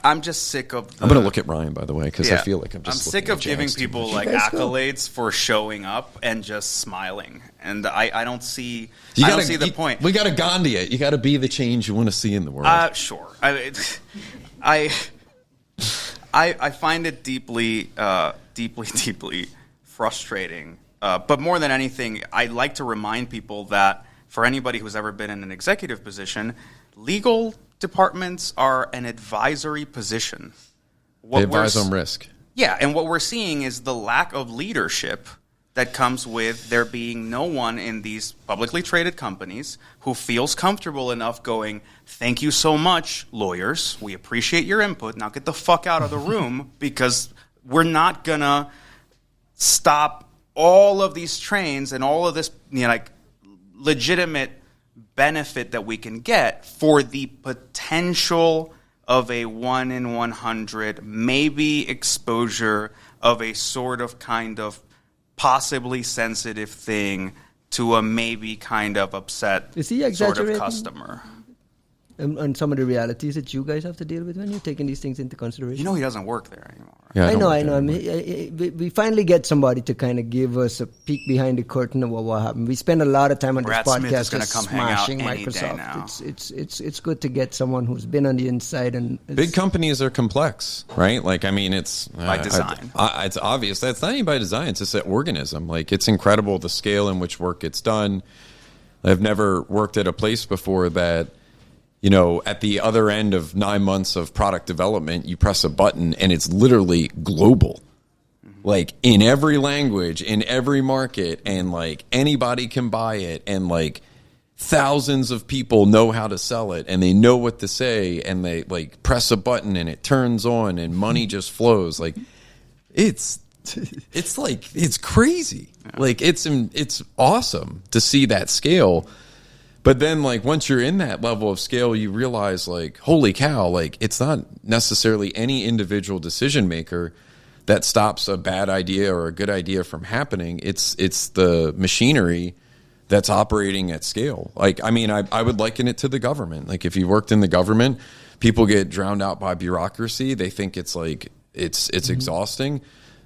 I'm just sick of I'm going to look at Ryan, by the way, because I feel like I'm sick of giving people like accolades for showing up and just smiling. And I don't see the point. We got to Gandhi it. You got to be the change you want to see in the world. Sure. I find it deeply frustrating. But more than anything, I like to remind people that for anybody who's ever been in an executive position, legal departments are an advisory position. They advise on risk. Yeah, and what we're seeing is the lack of leadership that comes with there being no one in these publicly traded companies who feels comfortable enough going, thank you so much, lawyers. We appreciate your input. Now get the fuck out of the room because we're not going to stop all of these trains and all of this legitimate benefit that we can get for the potential of a 1 in 100 maybe exposure of a sort of kind of possibly sensitive thing to a maybe kind of upset sort of customer. And some of the realities that you guys have to deal with when you're taking these things into consideration. He doesn't work there anymore. Yeah, I know. We finally get somebody to kind of give us a peek behind the curtain of what happened. We spend a lot of time on Brad this Smith podcast is gonna just come hang out smashing any day Microsoft. now. It's good to get someone who's been on the inside and big companies are complex, right? Like, I mean, it's by design. It's obvious that's not even by design. It's just an organism. Like, it's incredible the scale in which work gets done. I've never worked at a place before that. At the other end of 9 months of product development, you press a button and it's literally global. Like in every language, in every market, and like anybody can buy it, and like thousands of people know how to sell it and they know what to say, and they like press a button and it turns on and money just flows. Like it's crazy. Like it's awesome to see that scale. But then, like, once you're in that level of scale, you realize, like, holy cow, like, it's not necessarily any individual decision maker that stops a bad idea or a good idea from happening. It's the machinery that's operating at scale. Like, I mean, I would liken it to the government. Like, if you worked in the government, people get drowned out by bureaucracy. They think it's, like, it's exhausting.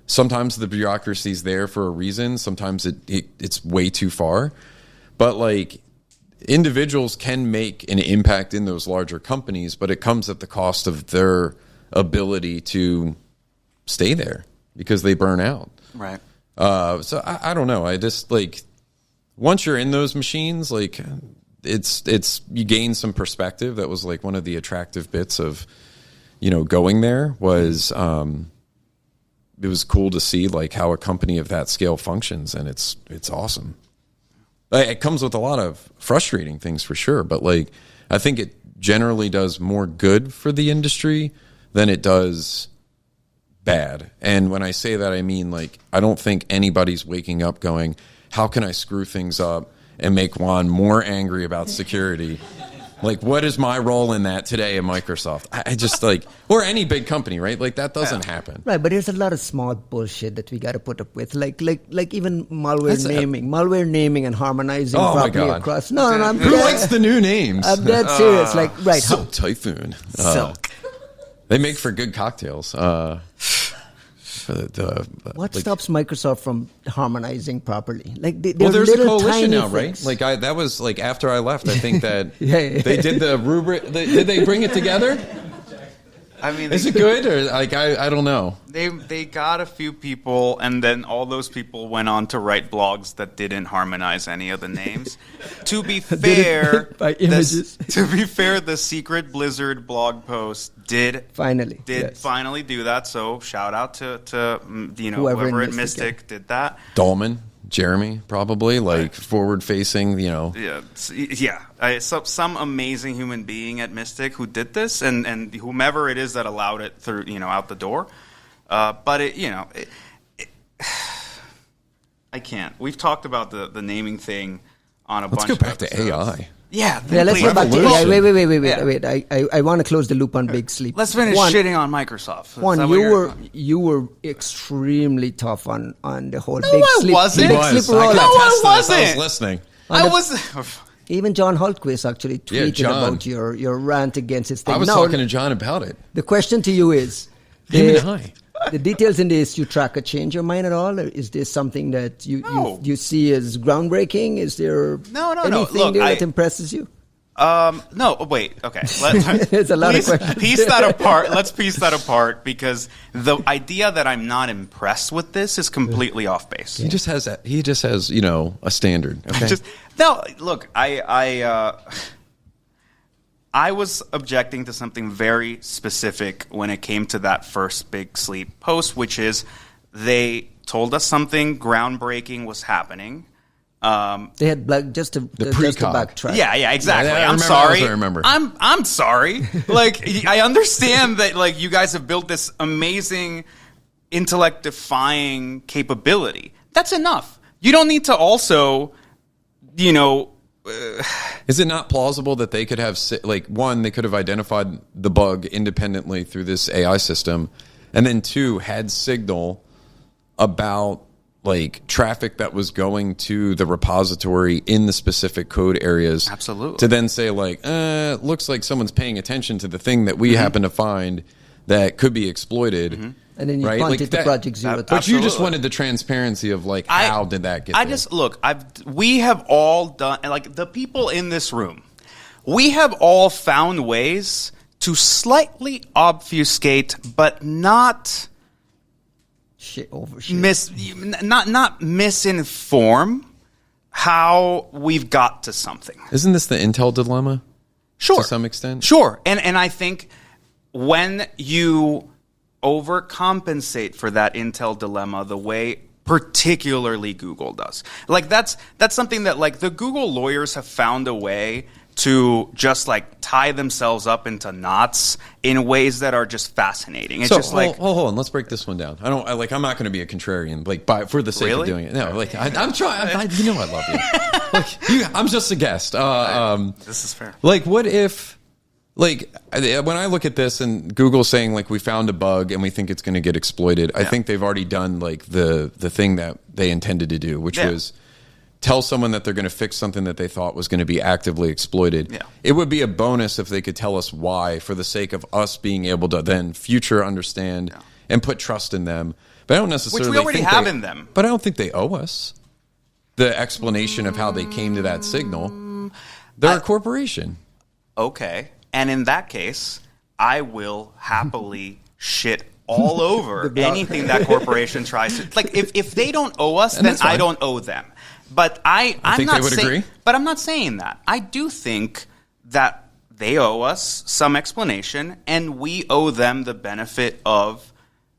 Sometimes the bureaucracy's there for a reason. Sometimes it's way too far. But, like, individuals can make an impact in those larger companies, but it comes at the cost of their ability to stay there because they burn out. Right. So I don't know. I just like once you're in those machines, like it's you gain some perspective. That was like one of the attractive bits of going there was it was cool to see like how a company of that scale functions, and it's awesome. It comes with a lot of frustrating things for sure, but like I think it generally does more good for the industry than it does bad. And when I say that, I mean like I don't think anybody's waking up going, how can I screw things up and make Juan more angry about security? Like, what is my role in that today at Microsoft? I just like, or any big company, right? Like that doesn't happen. Right, but there's a lot of small bullshit that we got to put up with, like even malware naming and harmonizing properly across. No, I'm who likes the new names? I'm dead serious. Like, right, Silk Typhoon. Silk. They make for good cocktails. What stops Microsoft from harmonizing properly? Like, there's a coalition now, right? Like, that was like after I left. I think that they did the rubric. Did they bring it together? I mean, is it good or like I don't know. They got a few people, and then all those people went on to write blogs that didn't harmonize any of the names. To be fair, by images. The Secret Blizzard blog post did finally do that. So shout out to whoever at Mystic did that. Dolman. Jeremy, probably, like forward-facing, some amazing human being at Mystic who did this, and whomever it is that allowed it through, out the door. But I can't. We've talked about the naming thing on a bunch of Let's go back episodes. to AI. Yeah, let's go back to AI. Wait. Yeah. I want to close the loop on Big Sleep. Let's finish shitting on Microsoft. Juan, you were extremely tough on the whole No, Big I Sleep. wasn't. Big Sleep rollout. No, I wasn't. I was listening. I was. Even John Hultquist actually tweeted John. about your rant against his thing. I was talking to John about it. The question to you is, the details in this, you tracker change your mind at all? Or is this something that you see as groundbreaking? Is there anything there that impresses you? No, wait, okay. There's a lot of questions. Piece that apart. Let's piece that apart, because the idea that I'm not impressed with this is completely off base. He just has a standard. Okay? Look, I was objecting to something very specific when it came to that first Big Sleep post, which is they told us something groundbreaking was happening. They had just to backtrack. Yeah, exactly. Yeah, I'm sorry. I remember. I'm sorry. Like, I understand that like you guys have built this amazing intellect-defying capability. That's enough. You don't need to also, Is it not plausible that they could have, one, they could have identified the bug independently through this AI system, and then two, had signal about traffic that was going to the repository in the specific code areas. Absolutely. To then say looks like someone's paying attention to the thing that we happen to find that could be exploited. Mm-hmm. And then you point it to Project Zero. But you just wanted the transparency of how did that get there? We have all done, the people in this room, we have all found ways to slightly obfuscate, but not not misinform how we've got to something. Isn't this the Intel dilemma? Sure. To some extent? Sure. And I think when you overcompensate for that Intel dilemma the way particularly Google does, that's something that the Google lawyers have found a way to just tie themselves up into knots in ways that are just fascinating. It's hold on, let's break this one down. I'm not going to be a contrarian, for the sake of doing it. No, I'm trying. I love you. I'm just a guest. This is fair. What if, when I look at this and Google's saying we found a bug and we think it's going to get exploited, I think they've already done the thing that they intended to do, which was tell someone that they're going to fix something that they thought was going to be actively exploited. Yeah. It would be a bonus if they could tell us why, for the sake of us being able to then future understand and put trust in them. But I don't necessarily which we already have in them. But I don't think they owe us the explanation of how they came to that signal. They're a corporation. Okay. And in that case, I will happily shit all over anything that corporation tries to. If they don't owe us, then I don't owe them. But I'm think not they would agree. But I'm not saying that. I do think that they owe us some explanation, and we owe them the benefit of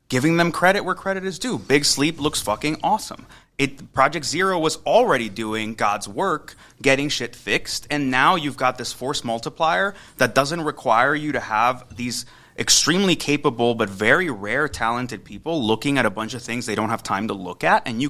giving them credit where credit is due. Big Sleep looks fucking awesome. Project Zero was already doing God's work, getting shit fixed, and now you've got this force multiplier that doesn't require you to have these extremely capable but very rare talented people looking at a bunch of things they don't have time to look at, and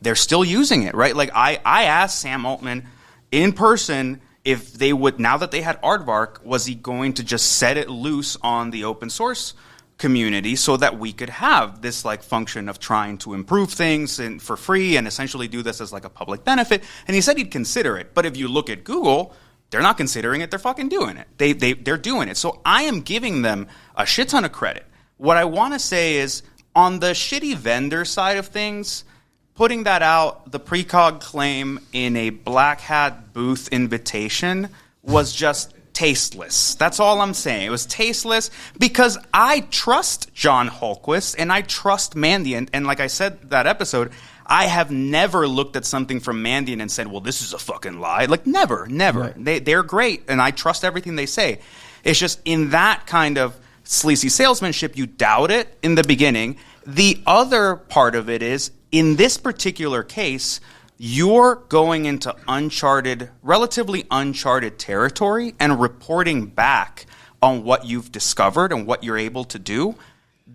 they're still using it, right? I asked Sam Altman in person if they would, now that they had Aardvark, was he going to just set it loose on the open source community so that we could have this function of trying to improve things for free and essentially do this as a public benefit. And he said he'd consider it. But if you look at Google, they're not considering it. They're fucking doing it. They're doing it. So I am giving them a shit ton of credit. What I want to say is, on the shitty vendor side of things, putting that out, the precog claim in a black hat booth invitation was just tasteless. That's all I'm saying. It was tasteless because I trust John Hultquist and I trust Mandiant. And like I said that episode, I have never looked at something from Mandiant and said, well, this is a fucking lie. Like, never. Right. They're great, and I trust everything they say. It's just in that kind of sleazy salesmanship, you doubt it in the beginning. The other part of it is, in this particular case, you're going into relatively uncharted territory and reporting back on what you've discovered and what you're able to do.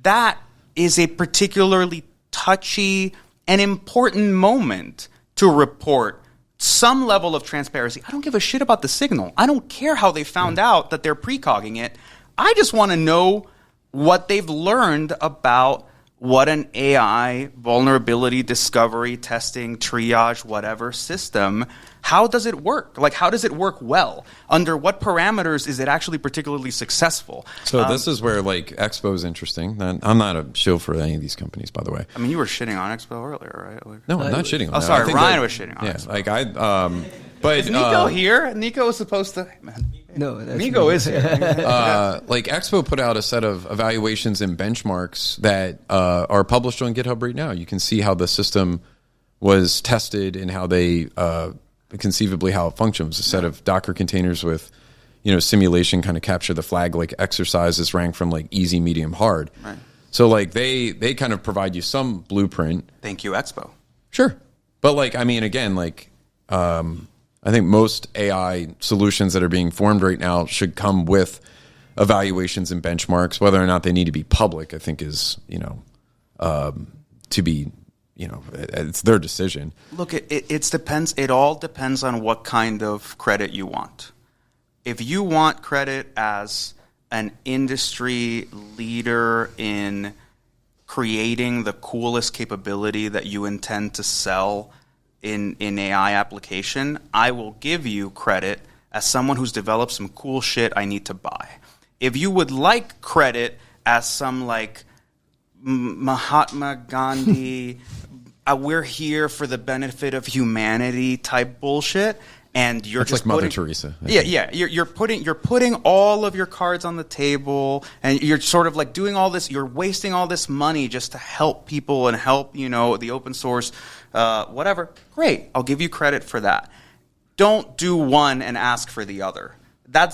That is a particularly touchy and important moment to report some level of transparency. I don't give a shit about the signal. I don't care how they found out that they're precogging it. I just want to know what they've learned about what an AI vulnerability discovery, testing, triage, whatever system, how does it work? Like, how does it work well? Under what parameters is it actually particularly successful? So this is where, like, XBOW is interesting. I'm not a shill for any of these companies, by the way. I mean, you were shitting on XBOW earlier, right? Like, no, I'm not shitting on that. Oh, sorry, Ryan was shitting on XBOW. XBOW. But is Nico here? Nico was supposed to... Man. No, that's Nico is here. Like, XBOW put out a set of evaluations and benchmarks that are published on GitHub right now. You can see how the system was tested and how they... conceivably how it functions. A set of Docker containers with, simulation kind of capture the flag, like exercises rank from like easy, medium, hard. Right. So like they kind of provide you some blueprint. Thank you, XBOW. Sure. But like, I mean, again, like, I think most AI solutions that are being formed right now should come with evaluations and benchmarks. Whether or not they need to be public, I think is, to be, it's their decision. Look, it depends. It all depends on what kind of credit you want. If you want credit as an industry leader in creating the coolest capability that you intend to sell in AI application, I will give you credit as someone who's developed some cool shit I need to buy. If you would like credit as some like Mahatma Gandhi, we're here for the benefit of humanity type bullshit, and you're That's just like Mother Teresa. Yeah. You're putting all of your cards on the table, and you're sort of like doing all this. You're wasting all this money just to help people and help the open source, whatever. Great, I'll give you credit for that. Don't do one and ask for the other.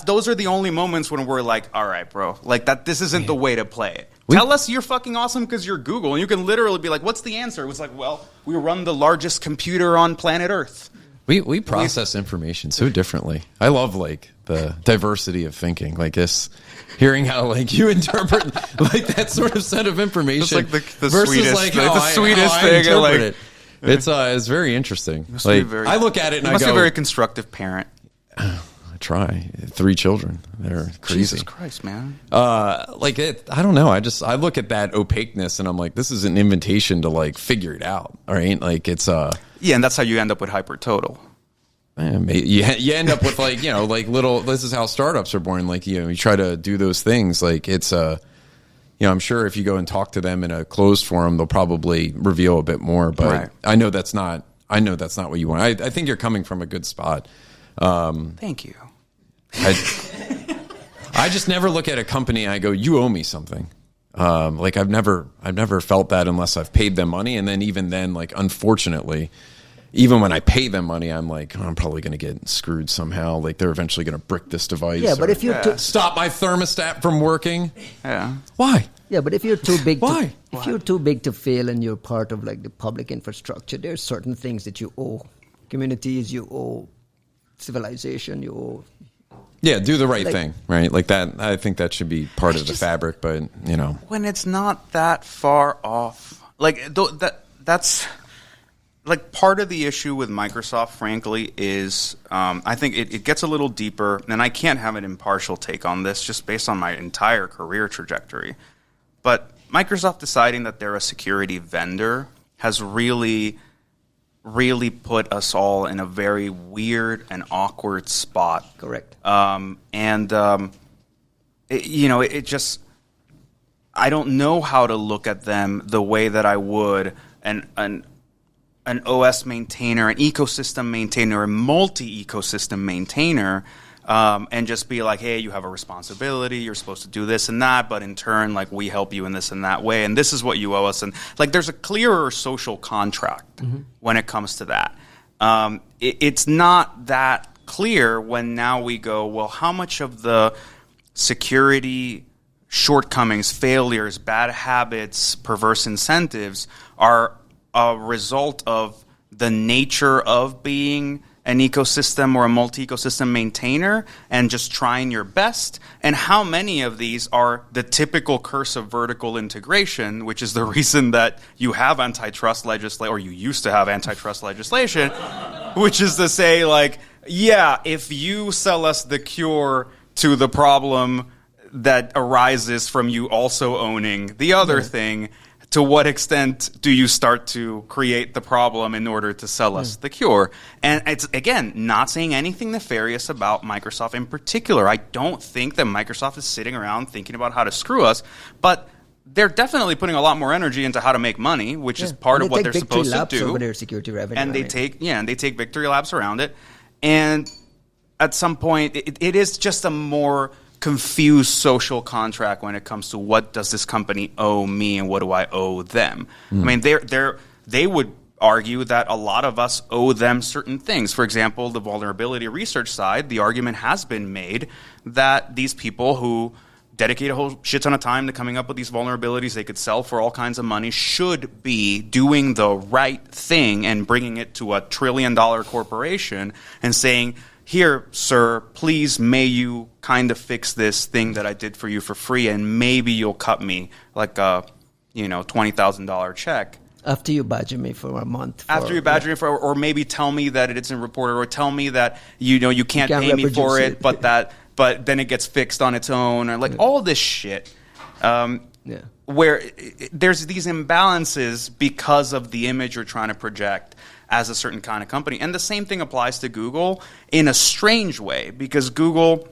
Those are the only moments when we're like, all right, bro, like that. This isn't the way to play it. Tell us you're fucking awesome because you're Google, and you can literally be like, what's the answer? It was like, well, we run the largest computer on planet Earth. We process information so differently. I love like the diversity of thinking, like this, hearing how like you interpret like that sort of set of information. It's like the versus sweetest, like the sweetest thing. Like, it's very interesting. Like, I look at it and I go, must be a very constructive parent. I try. 3 children. They're crazy. Jesus Christ, man. I don't know. I look at that opaqueness and I'm like, this is an invitation to like figure it out. All right. Like it's yeah, and that's how you end up with HackerOne. You end up with like, like little, this is how startups are born. Like, you try to do those things. Like it's I'm sure if you go and talk to them in a closed forum, they'll probably reveal a bit more, but right. I know that's not what you want. I think you're coming from a good spot. Thank you. I just never look at a company and I go, you owe me something. Like I've never felt that unless I've paid them money. And then even then, like, unfortunately, even when I pay them money, I'm like, I'm probably going to get screwed somehow. Like they're eventually going to brick this device. Yeah, but if you stop my thermostat from working. Yeah. Why? Yeah, but if you're too big, Why? If you're too big to fail and you're part of like the public infrastructure, there's certain things that you owe communities, you owe civilization, you owe. Yeah, do the right thing, right? Like that. I think that should be part of the fabric, but when it's not that far off, like that's like part of the issue with Microsoft. Frankly, is I think it gets a little deeper, and I can't have an impartial take on this just based on my entire career trajectory. But Microsoft deciding that they're a security vendor has really put us all in a very weird and awkward spot. Correct. It just, I don't know how to look at them the way that I would an OS maintainer, an ecosystem maintainer, a multi-ecosystem maintainer, and just be like, hey, you have a responsibility, you're supposed to do this and that, but in turn, like, we help you in this and that way, and this is what you owe us. And like, there's a clearer social contract when it comes to that. It's not that clear when now we go, well, how much of the security shortcomings, failures, bad habits, perverse incentives are a result of the nature of being an ecosystem or a multi-ecosystem maintainer and just trying your best, and how many of these are the typical curse of vertical integration, which is the reason that you have antitrust legislation, or you used to have antitrust legislation, which is to say, like, yeah, if you sell us the cure to the problem that arises from you also owning the other thing, to what extent do you start to create the problem in order to sell us the cure? And it's, again, not saying anything nefarious about Microsoft in particular. I don't think that Microsoft is sitting around thinking about how to screw us, but they're definitely putting a lot more energy into how to make money, which is part of what they're supposed to do. Over their security revenue, and they take victory laps around it. And at some point, it is just a more confused social contract when it comes to what does this company owe me and what do I owe them. I mean, they would argue that a lot of us owe them certain things. For example, the vulnerability research side, the argument has been made that these people who dedicate a whole shit ton of time to coming up with these vulnerabilities they could sell for all kinds of money should be doing the right thing and bringing it to $1 trillion corporation and saying, here, sir, please, may you kind of fix this thing that I did for you for free, and maybe you'll cut me like a, $20,000 check. After you badger me for a month. After you badger me for, or maybe tell me that it isn't reported, or tell me that you can't pay me for it, but then it gets fixed on its own, or like all this shit. Where there's these imbalances because of the image you're trying to project as a certain kind of company. And the same thing applies to Google in a strange way, because Google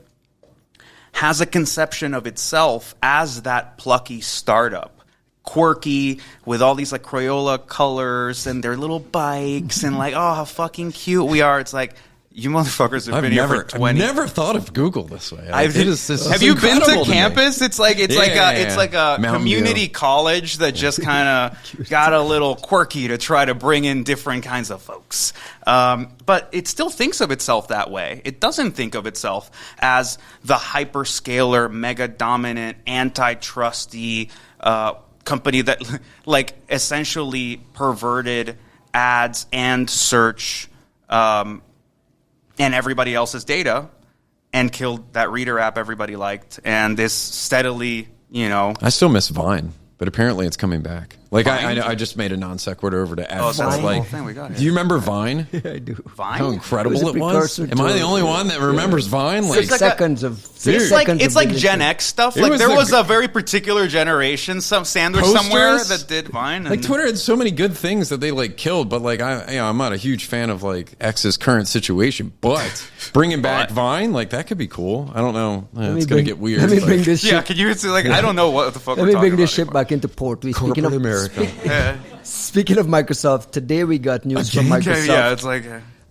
has a conception of itself as that plucky startup, quirky, with all these like Crayola colors and their little bikes and like, oh, how fucking cute we are. It's like, you motherfuckers have been here for 20. I've never thought of Google this way. Have you been to campus? It's like a community college that just kind of got a little quirky to try to bring in different kinds of folks. But it still thinks of itself that way. It doesn't think of itself as the hyperscaler, mega dominant, antitrusty company that like essentially perverted ads and search and everybody else's data and killed that reader app everybody liked. And this steadily, I still miss Vine, but apparently it's coming back. Like I just made a non sequitur over to add. Oh, that's the whole thing we got here. Do you remember Vine? Yeah, I do. Vine? How incredible it was. Am I the only one that remembers Vine? Like seconds of it's like Gen X stuff. Like there was a very particular generation, some sandwich somewhere that did Vine. Like Twitter had so many good things that they like killed, but like I'm not a huge fan of like X's current situation. But bringing back Vine, like that could be cool. I don't know. It's gonna get weird. Let me bring this. Yeah, can you like? I don't know what the fuck. Let me bring this shit back into port. Corporate America. Speaking of Microsoft, today we got news from Microsoft. Yeah, it's like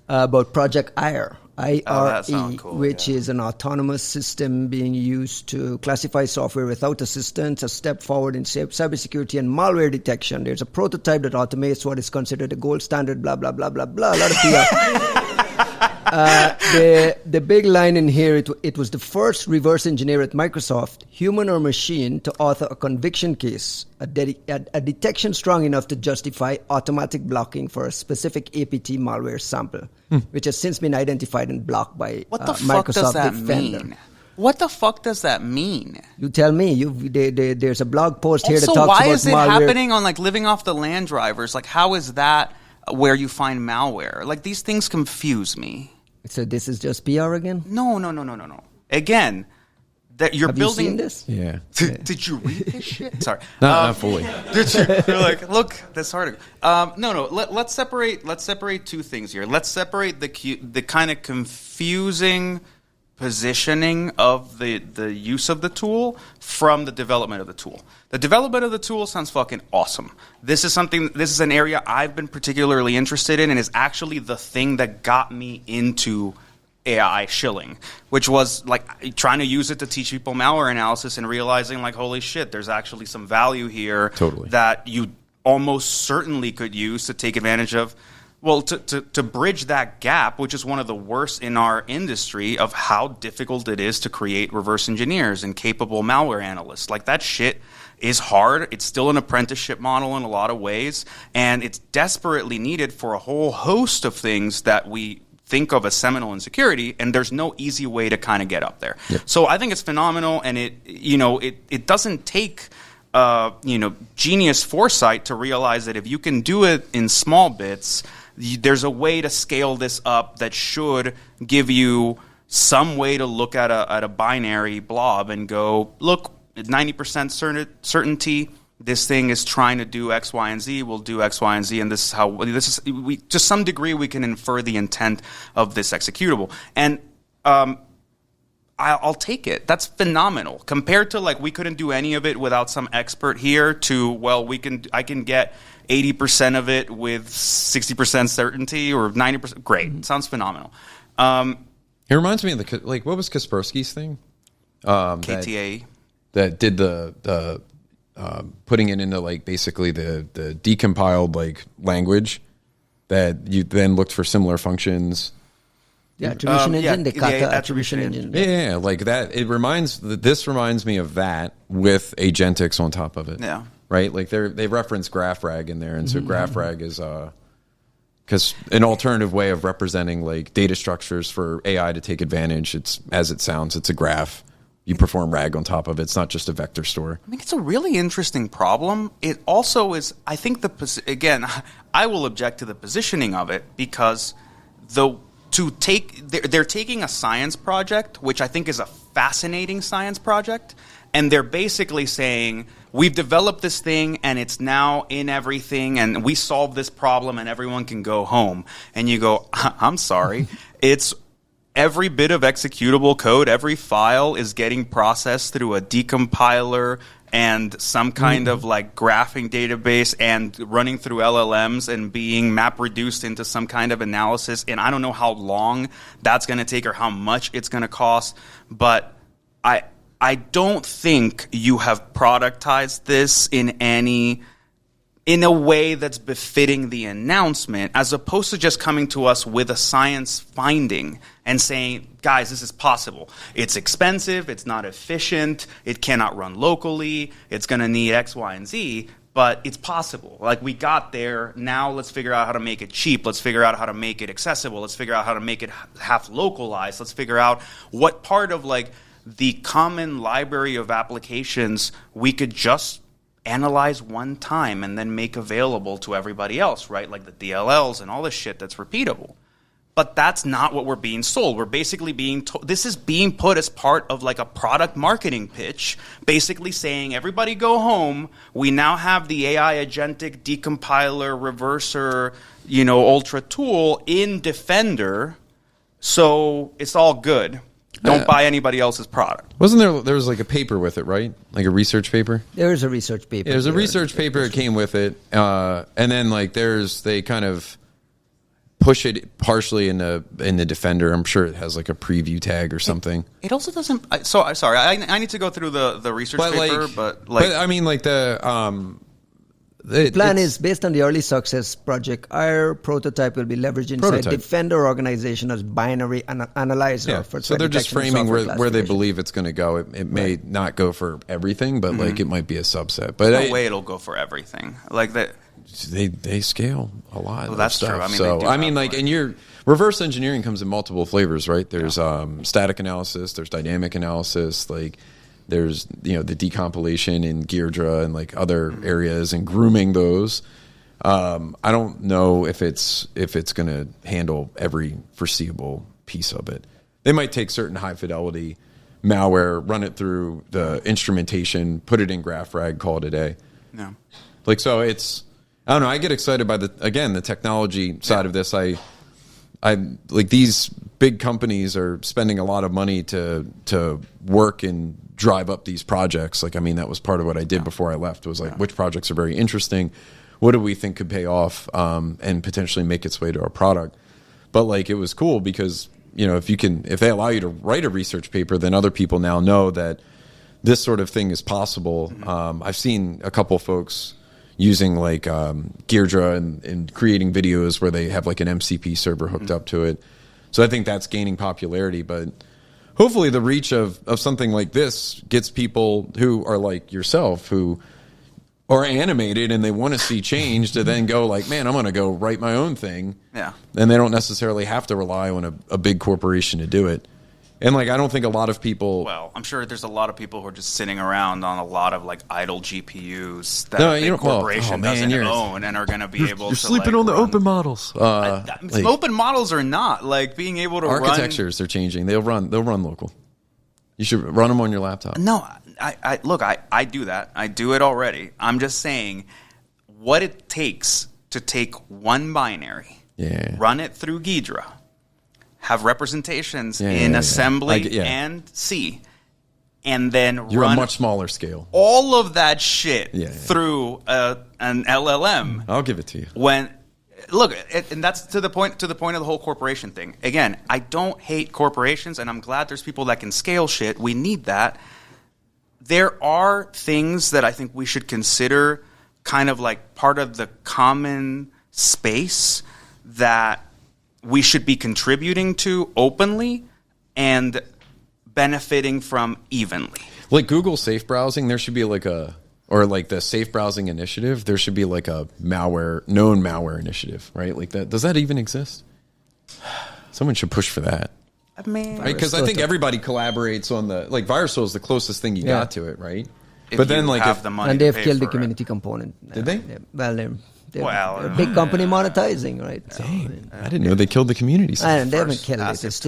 about Project IRE, IRE, cool, which is an autonomous system being used to classify software without assistance, a step forward in cybersecurity and malware detection. There's a prototype that automates what is considered a gold standard, blah, blah, blah, blah, blah, a lot of PR. The big line in here, it was the first reverse engineer at Microsoft, human or machine, to author a conviction case, a detection strong enough to justify automatic blocking for a specific APT malware sample, which has since been identified and blocked by what the fuck Microsoft does that Defender. Mean? What the fuck does that mean? You tell me. There's a blog post here that also, talks about malware. why is it happening on like living off the land drivers? Like, how is that where you find malware? Like, these things confuse me. So this is just PR again? No. Again, that you're Have building. You seen this? Yeah. Did you read this shit? Sorry, not fully. Did you? You're like, look, this article. No. Let's separate two things here. Let's separate the kind of confusing positioning of the use of the tool from the development of the tool. The development of the tool sounds fucking awesome. This is an area I've been particularly interested in and is actually the thing that got me into AI shilling, which was like trying to use it to teach people malware analysis and realizing like, holy shit, there's actually some value here that you almost certainly could use to take advantage of. Well, to bridge that gap, which is one of the worst in our industry, of how difficult it is to create reverse engineers and capable malware analysts. Like, that shit is hard. It's still an apprenticeship model in a lot of ways, and it's desperately needed for a whole host of things that we think of as seminal in security, and there's no easy way to kind of get up there. Yep. So I think it's phenomenal, and it doesn't take genius foresight to realize that if you can do it in small bits, there's a way to scale this up that should give you some way to look at a binary blob and go, look, 90% certainty, this thing is trying to do X, Y, and Z, we'll do X, Y, and Z, and we to some degree we can infer the intent of this executable. And I'll take it. That's phenomenal. Compared to like we couldn't do any of it without some expert here to, well, I can get 80% of it with 60% certainty or 90%. Great. Mm-hmm. Sounds phenomenal. It reminds me of what was Kaspersky's thing? KTA. That did the putting it into like basically the decompiled like language that you then looked for similar functions. The attribution engine, the Kata attribution engine. Yeah, like that. This reminds me of that with agentics on top of it. Yeah. Right? Like they reference GraphRag in there, and so GraphRag is because an alternative way of representing like data structures for AI to take advantage. It's, as it sounds, it's a graph. You perform RAG on top of it. It's not just a vector store. I think it's a really interesting problem. It also is, I think again, I will object to the positioning of it because they're taking a science project, which I think is a fascinating science project, and they're basically saying, we've developed this thing and it's now in everything and we solve this problem and everyone can go home. And you go, I'm sorry, it's every bit of executable code, every file is getting processed through a decompiler and some kind of like graphing database and running through LLMs and being map reduced into some kind of analysis. And I don't know how long that's going to take or how much it's going to cost, but I don't think you have productized this in a way that's befitting the announcement, as opposed to just coming to us with a science finding and saying, guys, this is possible. It's expensive, it's not efficient, it cannot run locally, it's going to need X, Y, and Z, but it's possible. Like, we got there, now let's figure out how to make it cheap, let's figure out how to make it accessible, let's figure out how to make it half localized, let's figure out what part of like the common library of applications we could just analyze one time and then make available to everybody else, right? Like the DLLs and all this shit that's repeatable. But that's not what we're being sold. We're basically being told, this is being put as part of like a product marketing pitch, basically saying, everybody go home. We now have the AI agentic decompiler, reverser, ultra tool in Defender. So it's all good. Don't buy anybody else's product. Wasn't there was like a paper with it, right? Like a research paper? There is a research paper. Yeah, there's a research paper that came with it. And then like they kind of push it partially in the Defender. I'm sure it has like a preview tag or something. It also doesn't. So sorry, I need to go through the research paper, but I mean like the plan is based on the early success project. Our prototype will be leveraged inside Defender organization as binary analyzer for so they're just framing where they believe it's going to go. It may not go for everything, but like it might be a subset. But no way it'll go for everything. Like that. They scale a lot. Well, that's stuff. True. I mean, and your reverse engineering comes in multiple flavors, right? There's static analysis, there's dynamic analysis, like there's the decompilation in Geardra and like other areas and grooming those. I don't know if it's going to handle every foreseeable piece of it. They might take certain high fidelity malware, run it through the instrumentation, put it in GraphRag, call it a day. Yeah. Like, so it's, I don't know. I get excited by the technology side of this. I like these big companies are spending a lot of money to work and drive up these projects. Like, I mean, that was part of what I did before I left, was like, which projects are very interesting? What do we think could pay off and potentially make its way to our product? But like, it was cool because if they allow you to write a research paper, then other people now know that this sort of thing is possible. I've seen a couple folks using like Deirdre and creating videos where they have like an MCP server hooked up to it. So I think that's gaining popularity, but hopefully the reach of something like this gets people who are like yourself, who are animated and they want to see change, to then go like, man, I'm going to go write my own thing. Yeah. And they don't necessarily have to rely on a big corporation to do it. And like, I don't think a lot of people. Well, I'm sure there's a lot of people who are just sitting around on a lot of like idle GPUs that a big corporation doesn't own and are going to be able to. You're sleeping on the open models. Open models are not like being able to architectures are changing. They'll run local. You should run them on your laptop. No, I do that. I do it already. I'm just saying what it takes to take one binary, run it through Ghidra, have representations in assembly and C, and then you're run a much smaller scale. All of that shit through an LLM. I'll give it to you. And that's to the point of the whole corporation thing. Again, I don't hate corporations, and I'm glad there's people that can scale shit. We need that. There are things that I think we should consider kind of like part of the common space that we should be contributing to openly and benefiting from evenly. Like Google Safe Browsing, there should be like or like the Safe Browsing Initiative, there should be like a known malware initiative, right? Like that. Does that even exist? Someone should push for that. I mean, right? Because I think everybody collaborates on like VirusTotal is the closest thing you got to it, right? But then like the money and they've killed the community component. Did they? They're a big company monetizing, right? Dang, I didn't know they killed the community. And they haven't killed it. This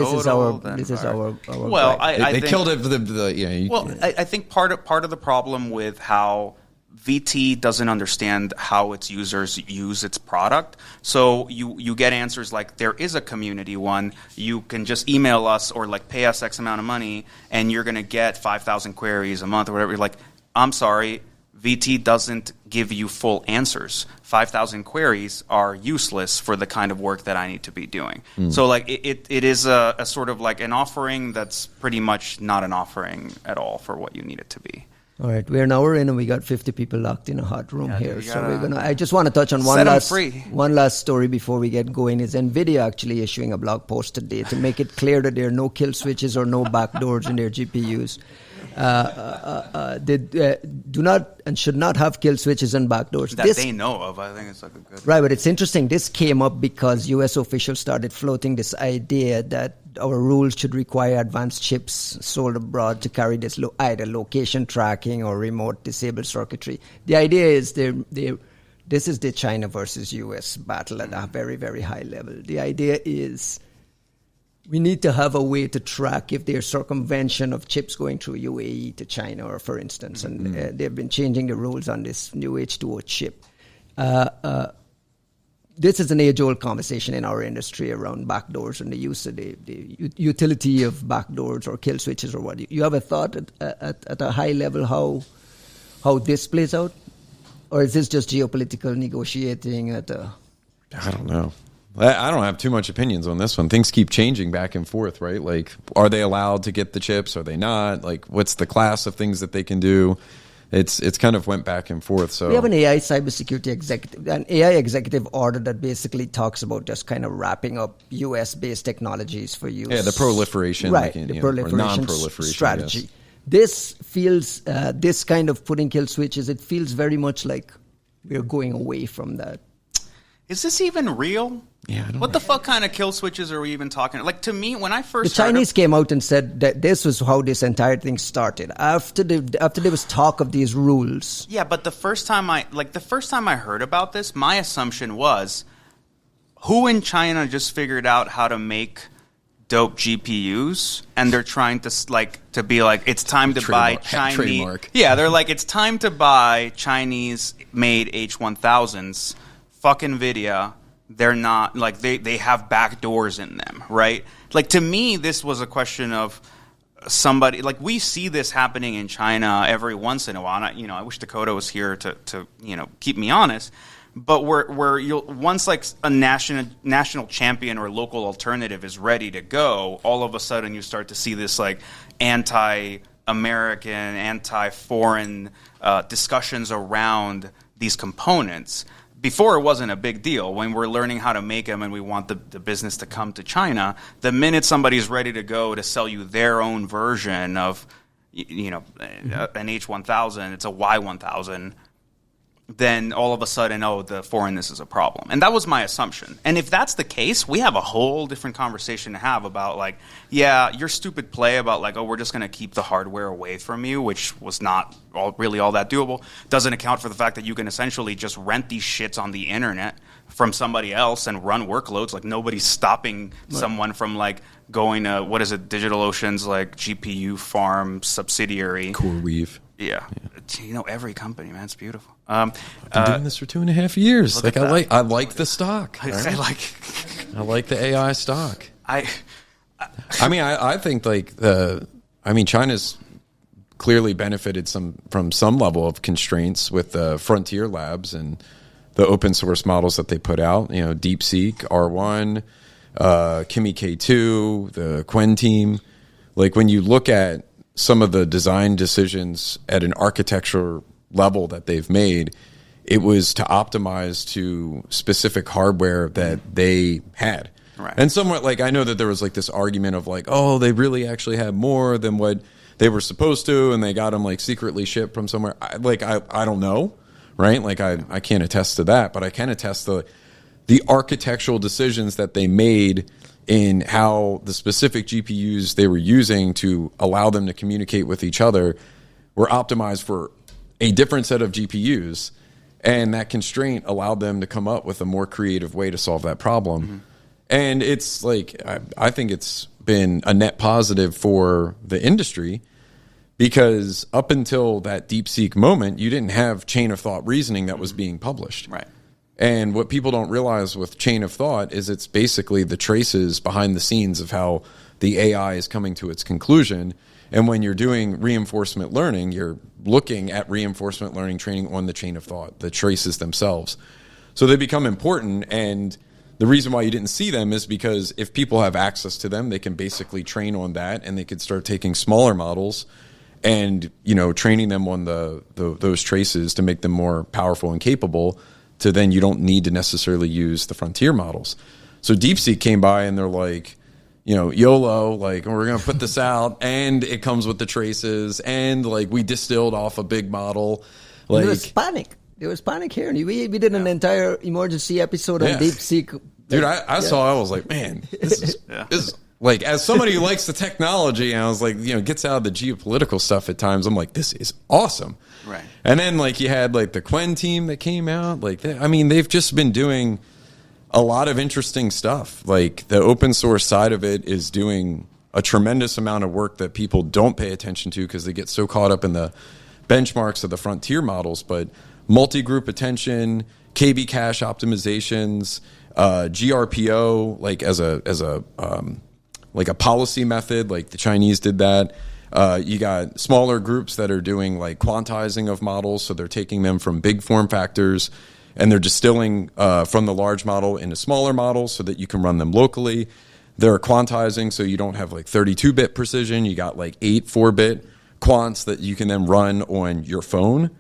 is our. Well, I they think, killed it. I think part of the problem with how VT doesn't understand how its users use its product. So you get answers like, there is a community one. You can just email us or like pay us X amount of money, and you're going to get 5,000 queries a month or whatever. You're like, I'm sorry. VT doesn't give you full answers. 5,000 queries are useless for the kind of work that I need to be doing. So like it is a sort of like an offering that's pretty much not an offering at all for what you need it to be. All right, we're an hour in and we got 50 people locked in a hot room here. So we're gonna. I just want to touch on one last story before we get going. Is NVIDIA actually issuing a blog post today to make it clear that there are no kill switches or no backdoors in their GPUs. They do not and should not have kill switches and backdoors. That they know of. I think it's like a good... Right, but it's interesting. This came up because U.S. officials started floating this idea that our rules should require advanced chips sold abroad to carry this either location tracking or remote disabled circuitry. The idea is this is the China versus U.S. battle at a very, very high level. The idea is we need to have a way to track if there's circumvention of chips going through UAE to China, or for instance, and they've been changing the rules on this new H2O chip. This is an age-old conversation in our industry around backdoors and the use of the utility of backdoors or kill switches or what. You have a thought at a high level how this plays out? Or is this just geopolitical negotiating at a... I don't know. I don't have too much opinions on this one. Things keep changing back and forth, right? Like, are they allowed to get the chips? Are they not? Like, what's the class of things that they can do? It's kind of went back and forth. So we have an AI cybersecurity executive, an AI executive order that basically talks about just kind of wrapping up US-based technologies for use. Yeah, the proliferation, right? The proliferation, or non-proliferation strategy. This feels this kind of putting kill switches. It feels very much like we're going away from that. Is this even real? Yeah, I don't what the fuck kind of kill switches are we even talking? Like, to me, when I first the Chinese came out and said that this was how this entire thing started. After there was talk of these rules. Yeah, but the first time I heard about this, my assumption was, who in China just figured out how to make dope GPUs, and they're trying to be like, it's time to buy Chinese. Trademark. Yeah, they're like, it's time to buy Chinese-made H1000s. Fuck NVIDIA. They're not, like, they have backdoors in them, right? Like, to me, this was a question of somebody, like, we see this happening in China every once in a while. I wish Dakota was here to keep me honest. But where you'll once like a national champion or local alternative is ready to go, all of a sudden you start to see this like anti-American, anti-foreign discussions around these components. Before it wasn't a big deal. When we're learning how to make them and we want the business to come to China, the minute somebody's ready to go to sell you their own version of, an H1000, it's a Y1000, then all of a sudden, the foreignness is a problem. And that was my assumption. And if that's the case, we have a whole different conversation to have about like, yeah, your stupid play about like, we're just going to keep the hardware away from you, which was not really all that doable, doesn't account for the fact that you can essentially just rent these shits on the internet from somebody else and run workloads. Like nobody's stopping someone from like going to, DigitalOcean's like GPU farm subsidiary. CoreWeave. Yeah. Every company, man, it's beautiful. I've been doing this for 2.5 years. Like I like the stock. Right? I like the AI stock. I think China's clearly benefited from some level of constraints with the frontier labs and the open source models that they put out. DeepSeek, R1, Kimi K2, the Quen team. Like when you look at some of the design decisions at an architecture level that they've made, it was to optimize to specific hardware that they had. Right. And somewhat like, I know that there was like this argument of like, they really actually had more than what they were supposed to, and they got them like secretly shipped from somewhere. I don't know, right? Like I can't attest to that, but I can attest to the architectural decisions that they made in how the specific GPUs they were using to allow them to communicate with each other were optimized for a different set of GPUs. And that constraint allowed them to come up with a more creative way to solve that problem. Mm-hmm. And it's like, I think it's been a net positive for the industry, because up until that DeepSeek moment, you didn't have chain of thought reasoning that was being published. Right. And what people don't realize with chain of thought is it's basically the traces behind the scenes of how the AI is coming to its conclusion. And when you're doing reinforcement learning, you're looking at reinforcement learning training on the chain of thought, the traces themselves. So they become important. And the reason why you didn't see them is because if people have access to them, they can basically train on that, and they could start taking smaller models and training them on those traces to make them more powerful and capable. To then you don't need to necessarily use the frontier models. So DeepSeek came by and they're like, YOLO, like we're going to put this out, and it comes with the traces, and like we distilled off a big model. Like there was panic. There was panic here. And we did an entire emergency episode on DeepSeek. Dude, I saw, I was like, man, this is like, as somebody who likes the technology, and I was like, gets out of the geopolitical stuff at times, I'm like, this is awesome. Right. And then like you had like the Quen team that came out. Like, they've just been doing a lot of interesting stuff. Like the open source side of it is doing a tremendous amount of work that people don't pay attention to because they get so caught up in the benchmarks of the frontier models. But multi-group attention, KB cache optimizations, GRPO, like as a policy method, like the Chinese did that. You got smaller groups that are doing like quantizing of models, so they're taking them from big form factors and they're distilling from the large model into smaller models so that you can run them locally. They're quantizing, so you don't have like 32-bit precision. You got like 8 4-bit quants that you can then run on your phone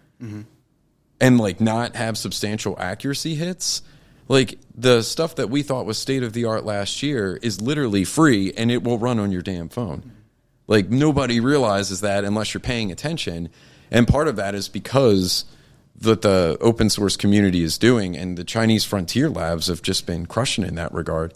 and like not have substantial accuracy hits. Like the stuff that we thought was state of the art last year is literally free, and it will run on your damn phone. Like nobody realizes that unless you're paying attention. And part of that is because that the open source community is doing, and the Chinese frontier labs have just been crushing in that regard,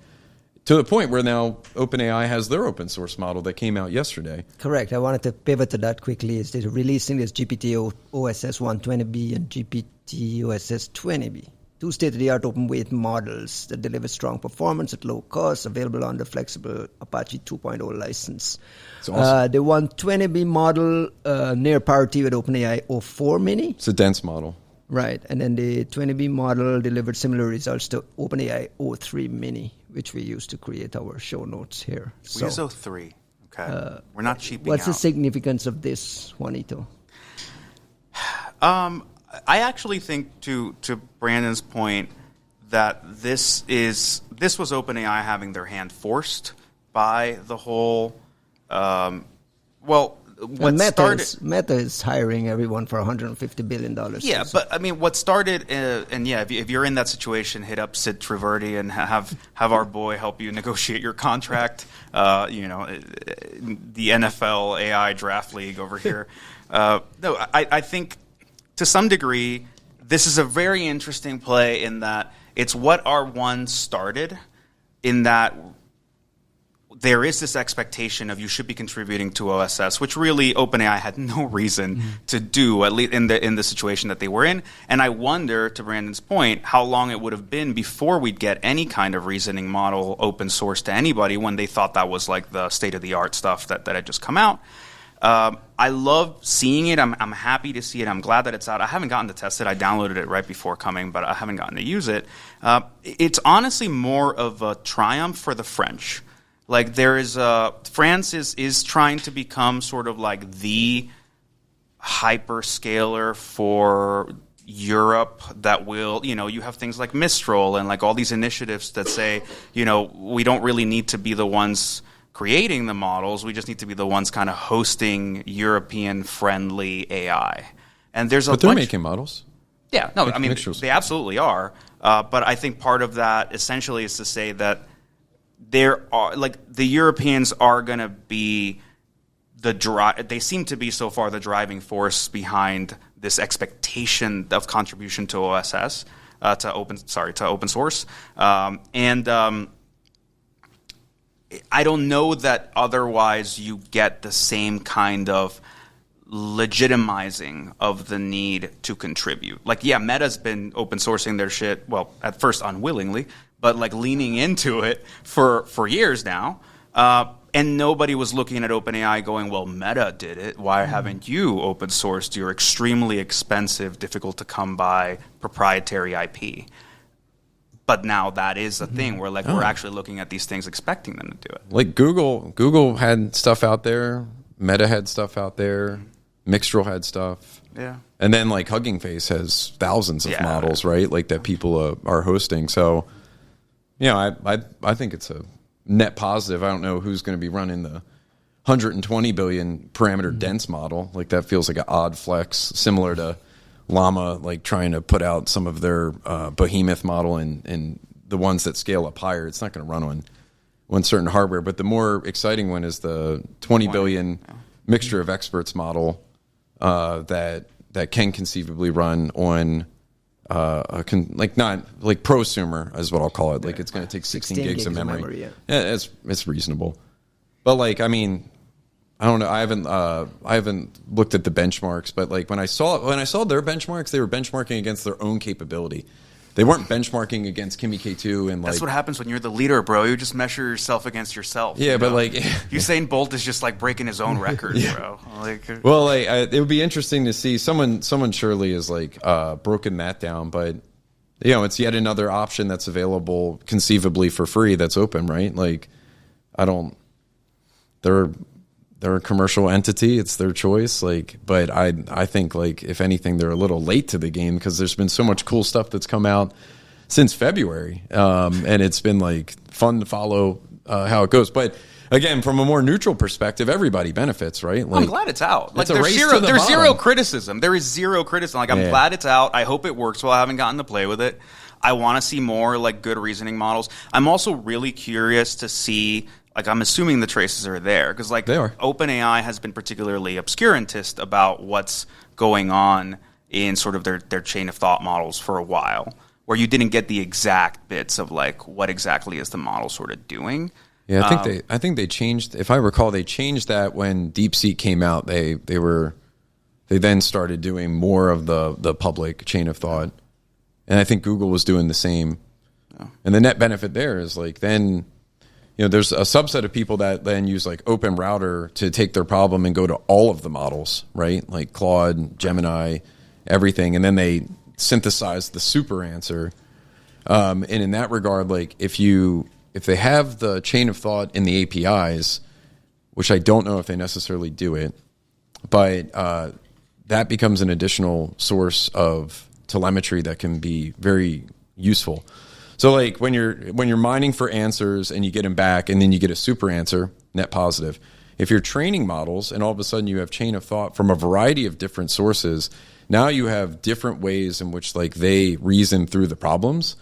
to the point where now OpenAI has their open source model that came out yesterday. Correct. I wanted to pivot to that quickly. Is they're releasing this GPT-OSS 120B and GPT-OSS 20B. 2 state-of-the-art open-weight models that deliver strong performance at low cost, available on the flexible Apache 2.0 license. Awesome. The 120B model near parity with OpenAI 04 Mini. It's a dense model. Right. And then the 20B model delivered similar results to OpenAI 03 Mini, which we use to create our show notes here. We use 03. Okay. We're not cheaping What's out. the significance of this, Juanito? I actually think to Brandon's point that this was OpenAI having their hand forced by the whole. Meta is hiring everyone for $150 billion. Yeah, but I mean, what started, if you're in that situation, hit up Sid Traverty and have our boy help you negotiate your contract. The NFL AI draft league over here. I think to some degree, this is a very interesting play in that it's what R1 started, in that there is this expectation of you should be contributing to OSS, which really OpenAI had no reason to do, at least in the situation that they were in. And I wonder, to Brandon's point, how long it would have been before we'd get any kind of reasoning model open source to anybody when they thought that was like the state-of-the-art stuff that had just come out. I love seeing it. I'm happy to see it. I'm glad that it's out. I haven't gotten to test it. I downloaded it right before coming, but I haven't gotten to use it. It's honestly more of a triumph for the French. Like there is France is trying to become sort of like the hyperscaler for Europe that will, you have things like Mistral and like all these initiatives that say, we don't really need to be the ones creating the models. We just need to be the ones kind of hosting European-friendly AI. And there's they're making models. Yeah, no, Like I mean, mixtures. they absolutely are. But I think part of that essentially is to say that there are, like, the Europeans are going to be they seem to be so far the driving force behind this expectation of contribution to OSS, to open source. I don't know that otherwise you get the same kind of legitimizing of the need to contribute. Like, yeah, Meta's been open sourcing their shit, well, at first unwillingly, but like leaning into it for years now. And nobody was looking at OpenAI going, well, Meta did it. Why haven't you open sourced your extremely expensive, difficult to come by proprietary IP? But now that is a thing where like we're actually looking at these things expecting them to do it. Like Google had stuff out there. Meta had stuff out there. Mixtral had stuff. Yeah. And then like Hugging Face has thousands of models, right? Like that people are hosting. So, I think it's a net positive. I don't know who's going to be running the 120 billion parameter dense model. Like that feels like an odd flex, similar to Llama, like trying to put out some of their behemoth model and the ones that scale up higher. It's not going to run on certain hardware. But the more exciting one is the 20 billion mixture of experts model that can conceivably run on not like prosumer is what I'll call it. Like it's going to take 16 gigs of memory. Yeah, it's reasonable. But like, I mean, I don't know. I haven't looked at the benchmarks, but like when I saw their benchmarks, they were benchmarking against their own capability. They weren't benchmarking against Kimi K2 and like. That's what happens when you're the leader, bro. You just measure yourself against yourself. Yeah, but like Usain Bolt is just like breaking his own record, bro. Well, like it would be interesting to see someone surely has like broken that down, but it's yet another option that's available conceivably for free that's open, right? Like they're a commercial entity. It's their choice. Like, but I think like if anything, they're a little late to the game because there's been so much cool stuff that's come out since February, and it's been like fun to follow how it goes. But again, from a more neutral perspective, everybody benefits, right? Like, I'm glad it's out. Like, it's there's zero criticism. There is zero criticism. Like, I'm glad it's out. I hope it works well. I haven't gotten to play with it. I want to see more like good reasoning models. I'm also really curious to see. Like, I'm assuming the traces are there because, like, OpenAI has been particularly obscurantist about what's going on in sort of their chain of thought models for a while, where you didn't get the exact bits of like what exactly is the model sort of doing. Yeah, I think they changed. If I recall, they changed that when DeepSeek came out. They then started doing more of the public chain of thought, and I think Google was doing the same. Oh. And the net benefit there is like then. There's a subset of people that then use like Open Router to take their problem and go to all of the models, right? Like Claude, Gemini, everything. And then they synthesize the super answer. And in that regard, like if they have the chain of thought in the APIs, which I don't know if they necessarily do it, but that becomes an additional source of telemetry that can be very useful. So like when you're mining for answers and you get them back and then you get a super answer, net positive. If you're training models and all of a sudden you have chain of thought from a variety of different sources, now you have different ways in which like they reason through the problems.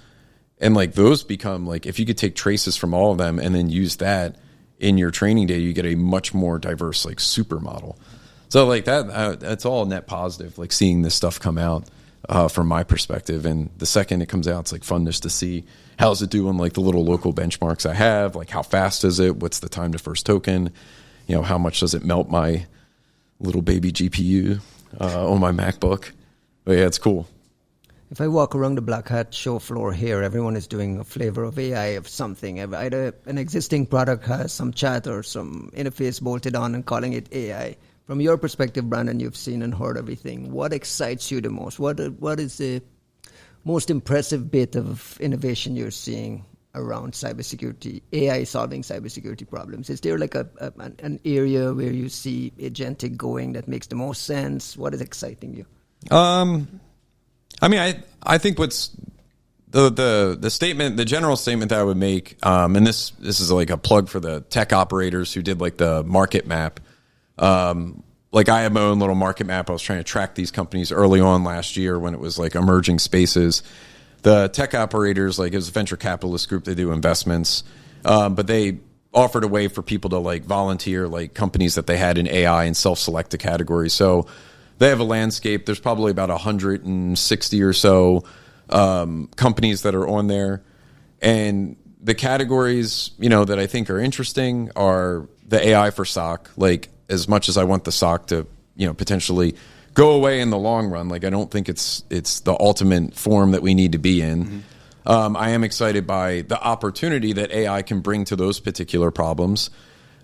And like those become like, if you could take traces from all of them and then use that in your training data, you get a much more diverse like super model. So like that's all net positive, like seeing this stuff come out from my perspective. And the second it comes out, it's like fun just to see how's it doing, like the little local benchmarks I have, like how fast is it? What's the time to first token? You know, how much does it melt my little baby GPU on my MacBook? But yeah, it's cool. If I walk around the Black Hat show floor here, everyone is doing a flavor of AI of something. Either an existing product has some chat or some interface bolted on and calling it AI. From your perspective, Brandon, you've seen and heard everything. What excites you the most? What is the most impressive bit of innovation you're seeing around cybersecurity, AI solving cybersecurity problems? Is there like an area where you see agentic going that makes the most sense? What is exciting you? I mean, I think what's the statement, the general statement that I would make, and this is like a plug for the tech operators who did like the market map. Like I have my own little market map. I was trying to track these companies early on last year when it was like emerging spaces. The tech operators, like it was a venture capitalist group, they do investments, but they offered a way for people to like volunteer, like companies that they had in AI and self-select a category. So they have a landscape. There's probably about 160 or so companies that are on there. And the categories, you know, that I think are interesting are the AI for SOC. Like as much as I want the SOC to, you know, potentially go away in the long run, like I don't think it's the ultimate form that we need to be in. Mm-hmm. I am excited by the opportunity that AI can bring to those particular problems.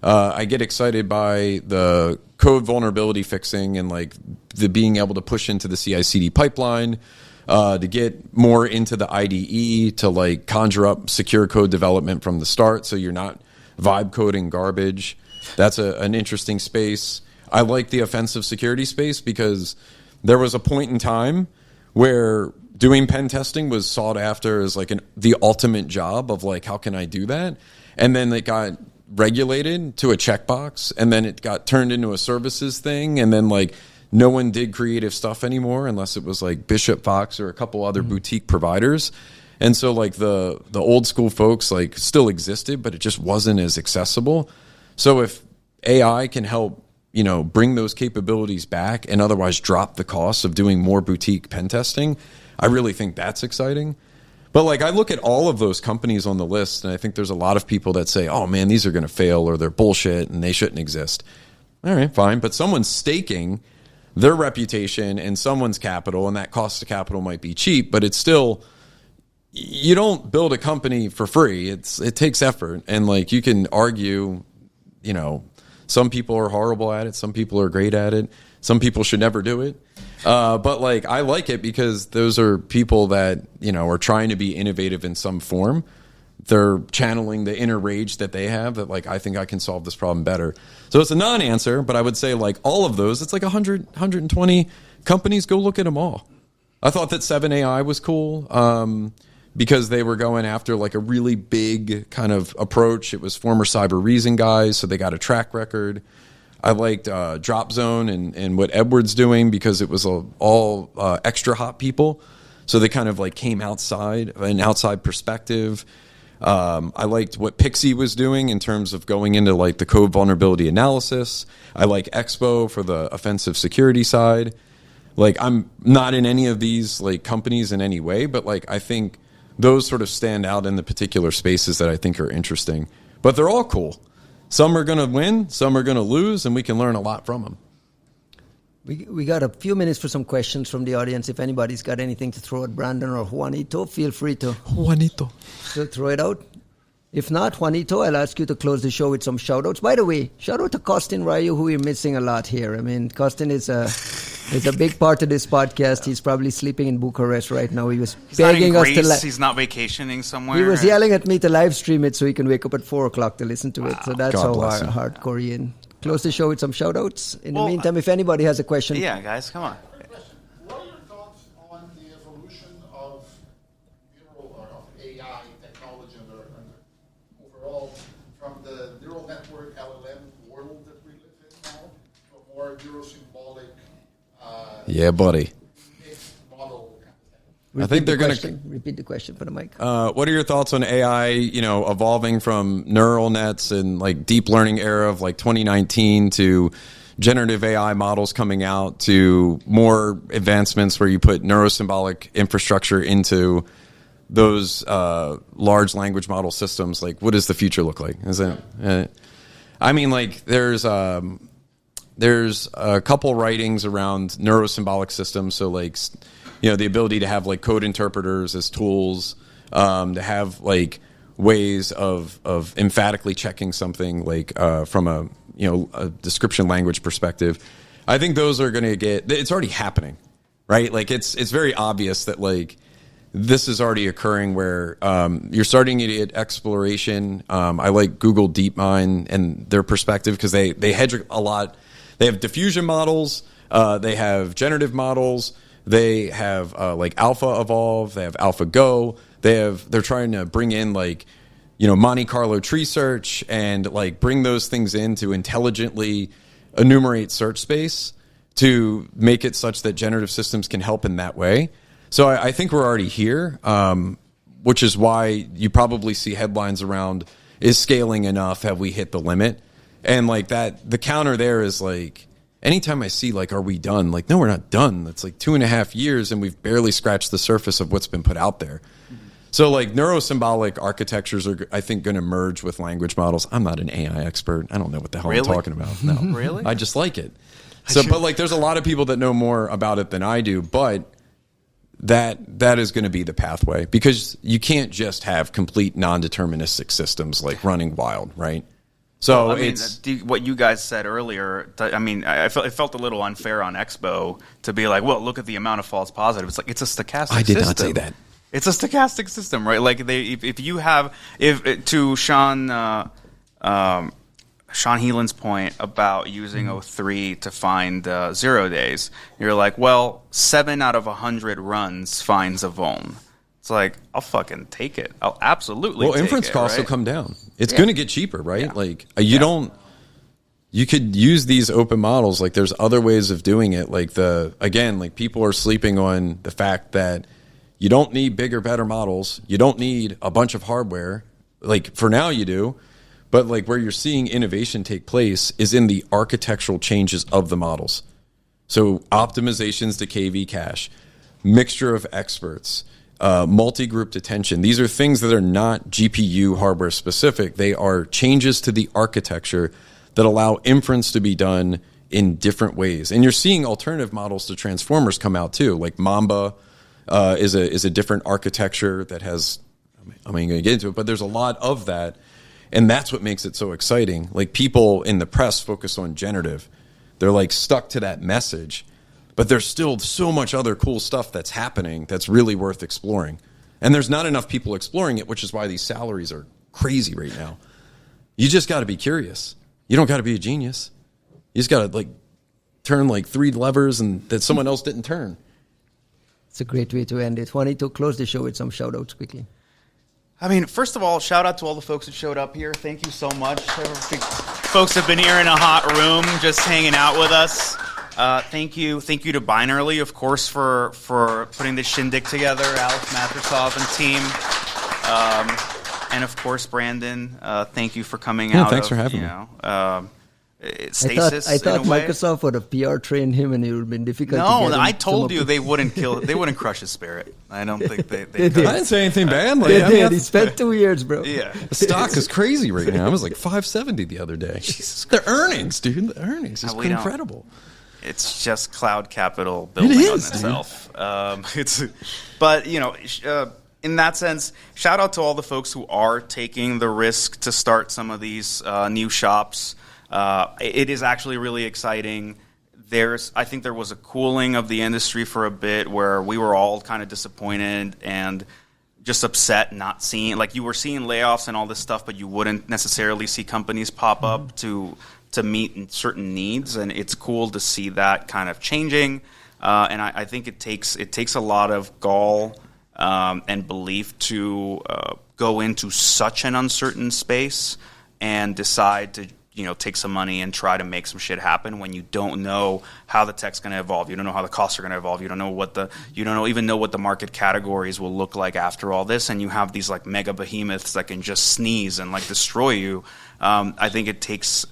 I get excited by the code vulnerability fixing and like the being able to push into the CI/CD pipeline, to get more into the IDE to like conjure up secure code development from the start, so you're not vibe coding garbage. That's an interesting space. I like the offensive security space because there was a point in time where doing pen testing was sought after as like the ultimate job of like, how can I do that? And then it got regulated to a checkbox, and then it got turned into a services thing, and then like no one did creative stuff anymore unless it was like Bishop Fox or a couple other boutique providers. And so like the old school folks like still existed, but it just wasn't as accessible. So if AI can help, you know, bring those capabilities back and otherwise drop the cost of doing more boutique pen testing, I really think that's exciting. But like I look at all of those companies on the list, and I think there's a lot of people that say, oh man, these are going to fail or they're bullshit and they shouldn't exist. All right, fine. But someone's staking their reputation and someone's capital, and that cost of capital might be cheap, but it's still, you don't build a company for free. It takes effort. And like you can argue, you know, some people are horrible at it. Some people are great at it. Some people should never do it. But like, I like it because those are people that, you know, are trying to be innovative in some form. They're channeling the inner rage that they have that like, I think I can solve this problem better. So it's a non-answer, but I would say like all of those, it's like 100, 120 companies. Go look at them all. I thought that 7AI was cool. Because they were going after like a really big kind of approach. It was former Cyber Reason guys, so they got a track record. I liked Drop Zone and what Edward's doing because it was all extra hot people. So they kind of like came outside, an outside perspective. I liked what Pixie was doing in terms of going into like the code vulnerability analysis. I like XBOW for the offensive security side. Like I'm not in any of these like companies in any way, but like I think those sort of stand out in the particular spaces that I think are interesting. But they're all cool. Some are going to win, some are going to lose, and we can learn a lot from them. We got a few minutes for some questions from the audience. If anybody's got anything to throw at Brandon or Juanito, feel free to throw it out. If not, Juanito, I'll ask you to close the show with some shout-outs. By the way, shout-out to Costin Ryu, who we're missing a lot here. I mean, Costin is a big part of this podcast. He's probably sleeping in Bucharest right now. He was begging us to... He's not vacationing somewhere? He was yelling at me to live stream it so he can wake up at 4 o'clock to listen to it. So that's God how hardcore he is. close the show with some shout-outs. In the meantime, if anybody has a question. Yeah, guys, come on. What are your thoughts on the evolution of AI technology and overall from the neural network LLM world that we live in now to a more neurosymbolic yeah, buddy. model kind of thing? I think they're going to repeat the question for the mic. what are your thoughts on AI, evolving from neural nets and like deep learning era of like 2019 to generative AI models coming out to more advancements where you put neurosymbolic infrastructure into those large language model systems? Like, what does the future look like? Is it? I mean, like, there's a couple writings around neurosymbolic systems. So, like, the ability to have like code interpreters as tools, to have like ways of emphatically checking something like from a description language perspective. I think those are going to it's already happening, right? Like it's very obvious that like this is already occurring where you're starting to get exploration. I like Google DeepMind and their perspective because they hedge a lot. They have diffusion models. They have generative models. They have like Alpha Evolve. They have AlphaGo. They're trying to bring in like Monte Carlo tree search and like bring those things in to intelligently enumerate search space to make it such that generative systems can help in that way. So I think we're already here, which is why you probably see headlines around, is scaling enough? Have we hit the limit? And like that, the counter there is like, anytime I see like, are we done? Like, no, we're not done. It's like 2.5 years and we've barely scratched the surface of what's been put out there. So like neurosymbolic architectures are, I think, going to merge with language models. I'm not an AI expert. I don't know what the hell I'm talking about. No, Really? I just like it. So, but like, there's a lot of people that know more about it than I do, but that is going to be the pathway because you can't just have complete non-deterministic systems like running wild, right? So what you guys said earlier, I felt a little unfair on XBOW to be like, well, look at the amount of false positives. It's like, it's a stochastic system. I did not say that. It's a stochastic system, right? Like to Sean Heelan's point about using O3 to find 0 days, you're like, well, 7 out of 100 runs finds a vuln. It's like, I'll fucking take it. I'll absolutely take it. Well, inference costs will come down. It's going to get cheaper, right? Yeah. Like, you could use these open models. Like, there's other ways of doing it. Like, people are sleeping on the fact that you don't need bigger, better models. You don't need a bunch of hardware. Like, for now you do. But, like, where you're seeing innovation take place is in the architectural changes of the models. So, optimizations to KV cache, mixture of experts, multi-group detention. These are things that are not GPU hardware specific. They are changes to the architecture that allow inference to be done in different ways. And you're seeing alternative models to transformers come out too. Like Mamba is a different architecture that has, I'm not going to get into it, but there's a lot of that. And that's what makes it so exciting. Like, people in the press focus on generative. They're like stuck to that message. But there's still so much other cool stuff that's happening that's really worth exploring. And there's not enough people exploring it, which is why these salaries are crazy right now. You just got to be curious. You don't got to be a genius. You just got to like turn like 3 levers and that someone else didn't turn. It's a great way to end it. Juan, to close the show with some shout-outs quickly. I mean, first of all, shout out to all the folks that showed up here. Thank you so much. Folks have been here in a hot room just hanging out with us. Thank you to BINARLY, of course, for putting this shindig together, Alex Matrosov and team. And of course, Brandon, thank you for coming out. Thanks for having me. Stasis. I thought Microsoft would have PR trained him, and it would have been difficult. No, I told you they wouldn't kill. They wouldn't crush his spirit. I don't think they could. I didn't say anything bad. They did. He spent 2 years, bro. Yeah, the stock is crazy right now. I was like 570 the other day. The earnings, dude. The earnings is incredible. It's just cloud capital building on itself. But in that sense, shout out to all the folks who are taking the risk to start some of these new shops. It is actually really exciting. I think there was a cooling of the industry for a bit where we were all kind of disappointed and just upset not seeing, like, you were seeing layoffs and all this stuff, but you wouldn't necessarily see companies pop up to to meet certain needs, and it's cool to see that kind of changing. And I think it takes a lot of gall and belief to go into such an uncertain space and decide to take some money and try to make some shit happen when you don't know how the tech's going to evolve. You don't know how the costs are going to evolve. You don't even know what the market categories will look like after all this. And you have these like mega behemoths that can just sneeze and like destroy you. I think it takes,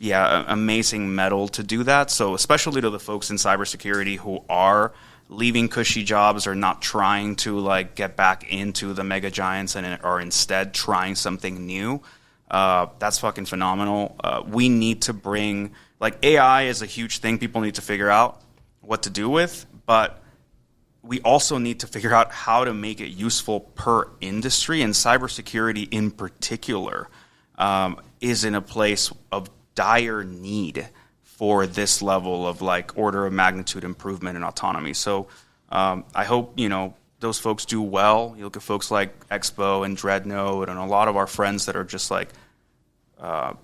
amazing mettle to do that. So especially to the folks in cybersecurity who are leaving cushy jobs or not trying to like get back into the mega giants and are instead trying something new. That's fucking phenomenal. We need to bring, like, AI is a huge thing people need to figure out what to do with, but we also need to figure out how to make it useful per industry, and cybersecurity in particular is in a place of dire need for this level of, like, order of magnitude improvement and autonomy. So I hope, those folks do well. You look at folks like XBOW and Dreadnought and a lot of our friends that are just like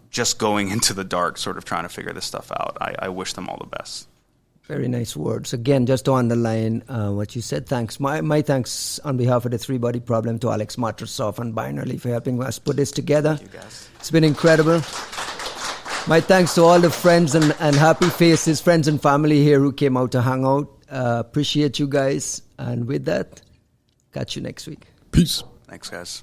just going into the dark, sort of trying to figure this stuff out. I wish them all the best. Very nice words. Again, just to underline what you said, thanks. My thanks on behalf of the Three Body Problem to Alex Matrosov and BINARLY for helping us put this together. Thank you, guys. It's been incredible. My thanks to all the friends and happy faces, friends and family here who came out to hang out. Appreciate you guys. And with that, catch you next week. Peace. Thanks, guys.